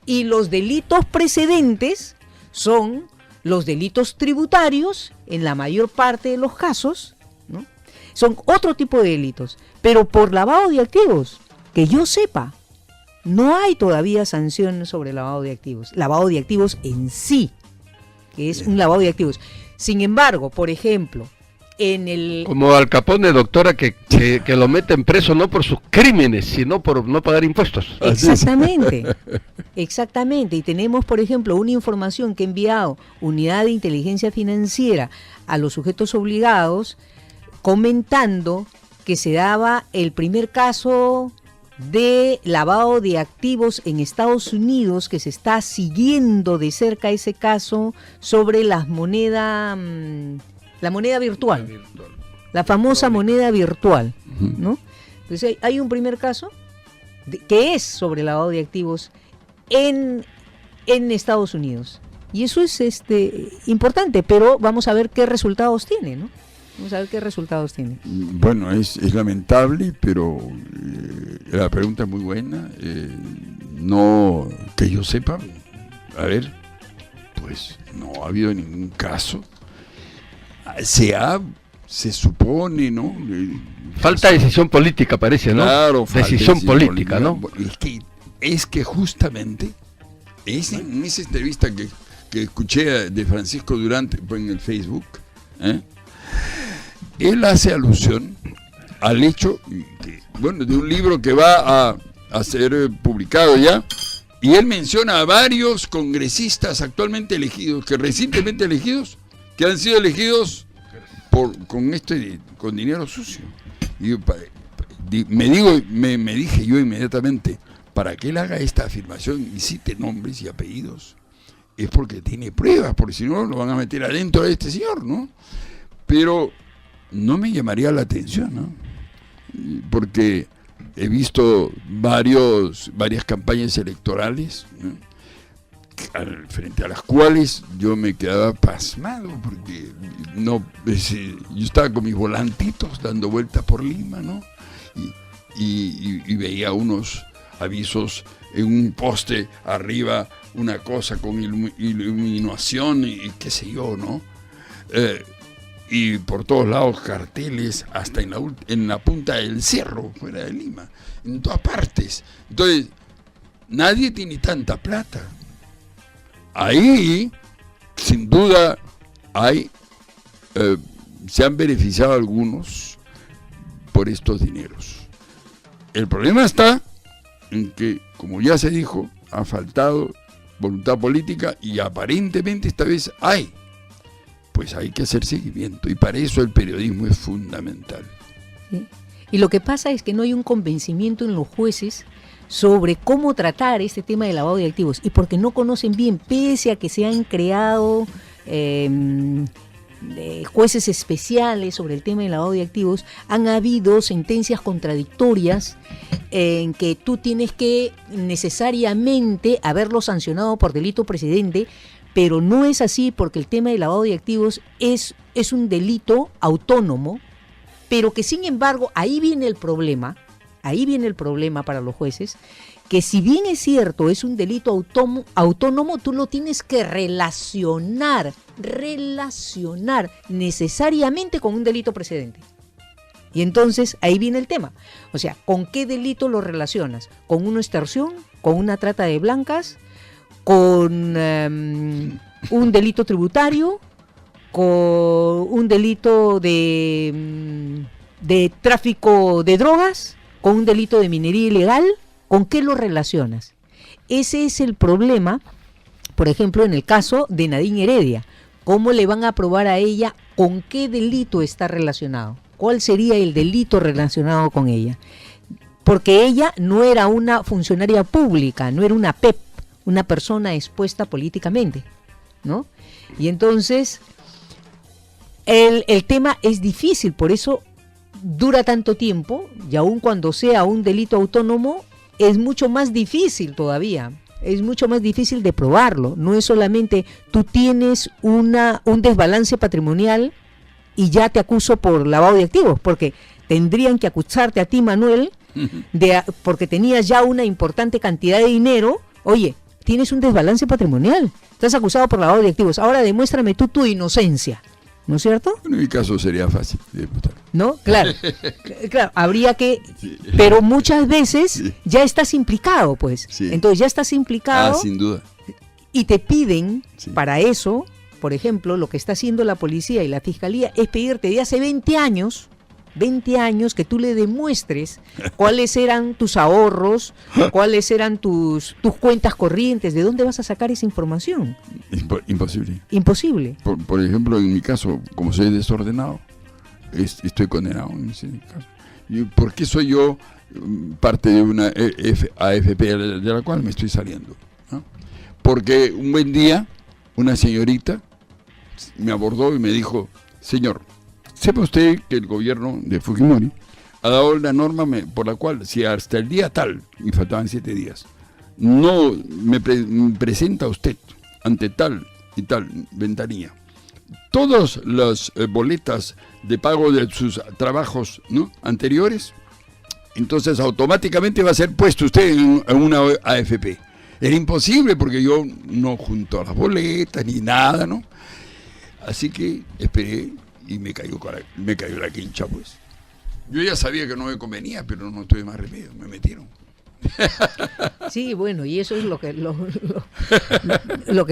Y los delitos precedentes son los delitos tributarios, en la mayor parte de los casos, ¿no? Son otro tipo de delitos, pero por lavado de activos, que yo sepa, no hay todavía sanción sobre lavado de activos en sí, que es un lavado de activos. Sin embargo, por ejemplo, como Al Capone, doctora, que lo meten preso no por sus crímenes, sino por no pagar impuestos. Exactamente, y tenemos, por ejemplo, una información que ha enviado Unidad de Inteligencia Financiera a los sujetos obligados, comentando que se daba el primer caso de lavado de activos en Estados Unidos, que se está siguiendo de cerca ese caso sobre la moneda virtual, la famosa moneda virtual, ¿no? Entonces hay un primer caso que es sobre lavado de activos en Estados Unidos. Y eso es importante, pero vamos a ver qué resultados tiene, ¿no? Vamos a ver qué resultados tiene. Bueno, es lamentable, pero la pregunta es muy buena. No, que yo sepa, a ver, pues no ha habido ningún caso. Se supone, ¿no? Falta decisión política, parece, ¿no? Claro, decisión política, ¿no? Es que justamente en esa entrevista que escuché de Francisco Durante en el Facebook, él hace alusión al hecho de un libro que va a ser publicado ya, y él menciona a varios congresistas actualmente elegidos, recientemente elegidos, que han sido elegidos con dinero sucio. Y me dije yo inmediatamente, para que él haga esta afirmación y cite nombres y apellidos, es porque tiene pruebas, porque si no lo van a meter adentro de este señor, ¿no? Pero no me llamaría la atención, ¿no? Porque he visto varias campañas electorales, ¿no? Frente a las cuales yo me quedaba pasmado, porque yo estaba con mis volantitos dando vueltas por Lima, ¿no? Y veía unos avisos en un poste arriba, una cosa con iluminación y qué sé yo, ¿no? Y por todos lados carteles, hasta en la punta del cerro, fuera de Lima, en todas partes. Entonces, nadie tiene tanta plata. Ahí, sin duda, se han beneficiado algunos por estos dineros. El problema está en que, como ya se dijo, ha faltado voluntad política y aparentemente esta vez hay. Pues hay que hacer seguimiento y para eso el periodismo es fundamental. ¿Sí? Y lo que pasa es que no hay un convencimiento en los jueces sobre cómo tratar este tema de lavado de activos y porque no conocen bien, pese a que se han creado jueces especiales sobre el tema del lavado de activos, han habido sentencias contradictorias en que tú tienes que necesariamente haberlo sancionado por delito precedente, pero no es así porque el tema del lavado de activos es un delito autónomo, pero que sin embargo ahí viene el problema para los jueces, que si bien es cierto, es un delito autónomo, tú lo tienes que relacionar necesariamente con un delito precedente. Y entonces ahí viene el tema. O sea, ¿con qué delito lo relacionas? ¿Con una extorsión? ¿Con una trata de blancas? ¿Con un delito tributario? ¿Con un delito de tráfico de drogas? ¿Con un delito de minería ilegal? ¿Con qué lo relacionas? Ese es el problema, por ejemplo, en el caso de Nadine Heredia. ¿Cómo le van a probar a ella con qué delito está relacionado? ¿Cuál sería el delito relacionado con ella? Porque ella no era una funcionaria pública, no era una PEP, una persona expuesta políticamente, ¿no? Y entonces, el tema es difícil, por eso dura tanto tiempo, y aun cuando sea un delito autónomo, es mucho más difícil todavía, es mucho más difícil de probarlo. No es solamente tú tienes un desbalance patrimonial y ya te acuso por lavado de activos, porque tendrían que acusarte a ti, Manuel, porque tenías ya una importante cantidad de dinero. Oye, tienes un desbalance patrimonial, estás acusado por lavado de activos, ahora demuéstrame tú tu inocencia, ¿no es cierto? En mi caso sería fácil de demostrar. ¿No? Claro, claro, habría que, pero muchas veces ya estás implicado, pues. Sí. Entonces ya estás implicado. Sin duda. Y te piden para eso, por ejemplo, lo que está haciendo la policía y la fiscalía es pedirte de hace 20 años que tú le demuestres cuáles eran tus ahorros, cuáles eran tus cuentas corrientes, de dónde vas a sacar esa información. Imposible. Imposible. Por ejemplo, en mi caso, como soy desordenado, estoy condenado en ese caso. ¿Y por qué soy yo parte de una AFP de la cual me estoy saliendo, ¿no? Porque un buen día una señorita me abordó y me dijo: señor, sepa usted que el gobierno de Fujimori ha dado la norma por la cual si hasta el día tal, y faltaban 7 días, no me presenta usted ante tal y tal ventanilla todas las boletas de pago de sus trabajos, ¿no?, anteriores, entonces automáticamente va a ser puesto usted en una AFP. Era imposible porque yo no junto a las boletas ni nada, ¿no? Así que esperé y me cayó la quincha, pues. Yo ya sabía que no me convenía, pero no tuve más remedio, me metieron. Sí, bueno, y eso es lo que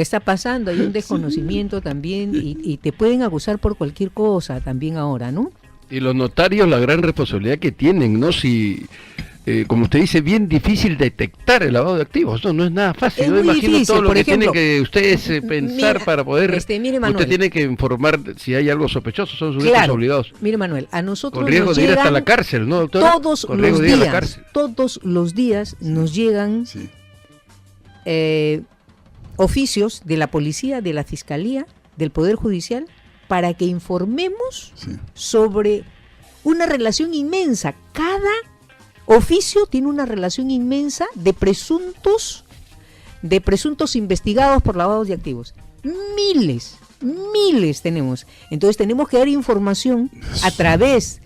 está pasando. Hay un desconocimiento también y te pueden acusar por cualquier cosa también ahora, ¿no? Y los notarios, la gran responsabilidad que tienen, ¿no? Si, como usted dice, bien difícil detectar el lavado de activos, no es nada fácil. Es Yo muy imagino difícil, todo lo por que ejemplo, tienen que ustedes pensar mira, para poder... mire, Manuel, usted tiene que informar si hay algo sospechoso, son sujetos claro, obligados. Mire, Manuel, a nosotros Con riesgo nos de ir hasta llegan la cárcel, ¿no, doctora? todos Con riesgo de ir a la cárcel. todos los días nos llegan Sí. oficios de la policía, de la fiscalía, del Poder Judicial, para que informemos Sí. sobre una relación inmensa. Cada oficio tiene una relación inmensa de presuntos investigados por lavados de activos. Miles tenemos. Entonces tenemos que dar información a través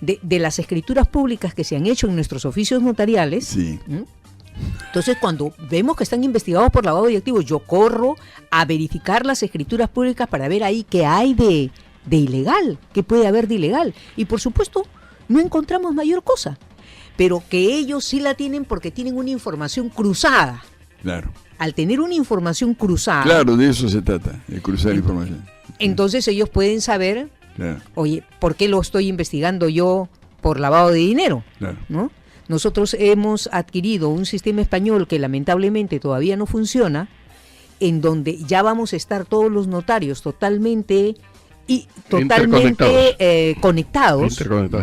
de las escrituras públicas que se han hecho en nuestros oficios notariales. Sí. ¿Mm? Entonces, cuando vemos que están investigados por lavado de activos, yo corro a verificar las escrituras públicas para ver ahí qué hay de ilegal, qué puede haber de ilegal. Y por supuesto, no encontramos mayor cosa, pero que ellos sí la tienen porque tienen una información cruzada. Claro. Al tener una información cruzada, Claro, de eso se trata, de cruzar información. entonces ellos pueden saber, Claro, oye, ¿por qué lo estoy investigando yo por lavado de dinero? claro. ¿No? Nosotros hemos adquirido un sistema español que lamentablemente todavía no funciona, en donde ya vamos a estar todos los notarios totalmente conectados,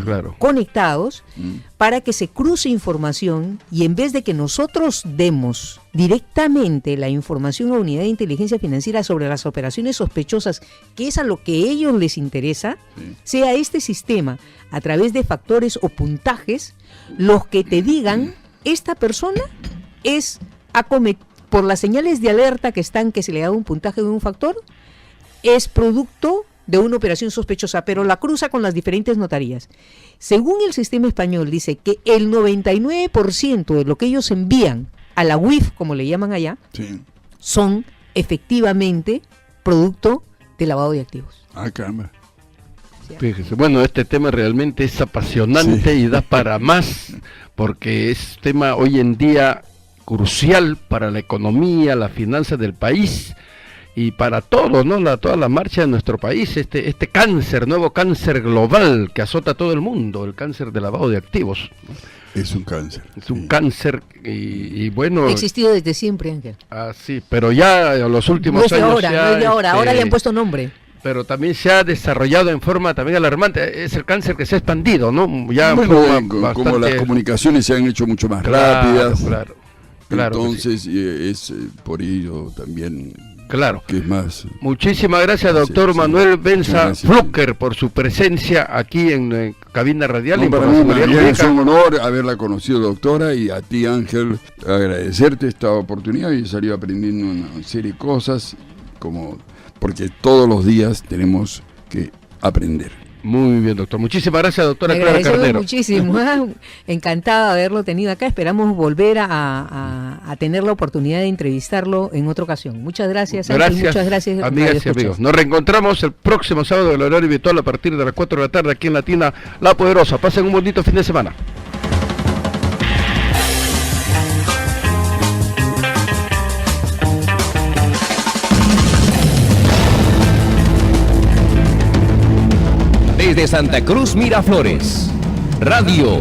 claro. conectados, para que se cruce información y en vez de que nosotros demos directamente la información a Unidad de Inteligencia Financiera sobre las operaciones sospechosas, que es a lo que a ellos les interesa, sea este sistema, a través de factores o puntajes, los que te digan, esta persona es por las señales de alerta que se le da un puntaje de un factor, es producto de una operación sospechosa, pero la cruza con las diferentes notarías. Según el sistema español, dice que el 99% de lo que ellos envían a la UIF, como le llaman allá, Sí. son efectivamente producto de lavado de activos. Ah, caramba. Fíjese, bueno, este tema realmente es apasionante y da para más, porque es tema hoy en día crucial para la economía, las finanzas del país y para todo, ¿no? Toda la marcha de nuestro país, este cáncer, nuevo cáncer global que azota a todo el mundo, el cáncer de lavado de activos, ¿no? Es un cáncer. Es un cáncer y bueno... Ha existido desde siempre, Ángel. Ah, sí, pero ya en los últimos No es de años... ahora, no es de ahora, ahora le han puesto nombre. Pero también se ha desarrollado en forma también alarmante. Es el cáncer que se ha expandido, ¿no? Ya en Bueno, forma como las bastante... comunicaciones se han hecho mucho más Claro, rápidas. claro. Entonces es por ello también Claro. que es más... Muchísimas gracias, doctor Sí, Manuel Benza gracias. Flucker, por su presencia aquí en Cabina Radial. No, y por para la mí seguridad es jurídica. un honor haberla conocido, doctora, y a ti, Ángel, agradecerte esta oportunidad y salir aprendiendo una serie de cosas, porque todos los días tenemos que aprender. Muy bien, doctor. Muchísimas gracias, doctora Le Clara agradecemos Carnero. muchísimo. Encantada de haberlo tenido acá. Esperamos volver a tener la oportunidad de entrevistarlo en otra ocasión. Muchas gracias, Ángel. Muchas gracias, amigas y radioescuchas. amigos. Nos reencontramos el próximo sábado del horario habitual a partir de las 4 de la tarde aquí en Latina La Poderosa. Pasen un bonito fin de semana. Desde Santa Cruz, Miraflores, Radio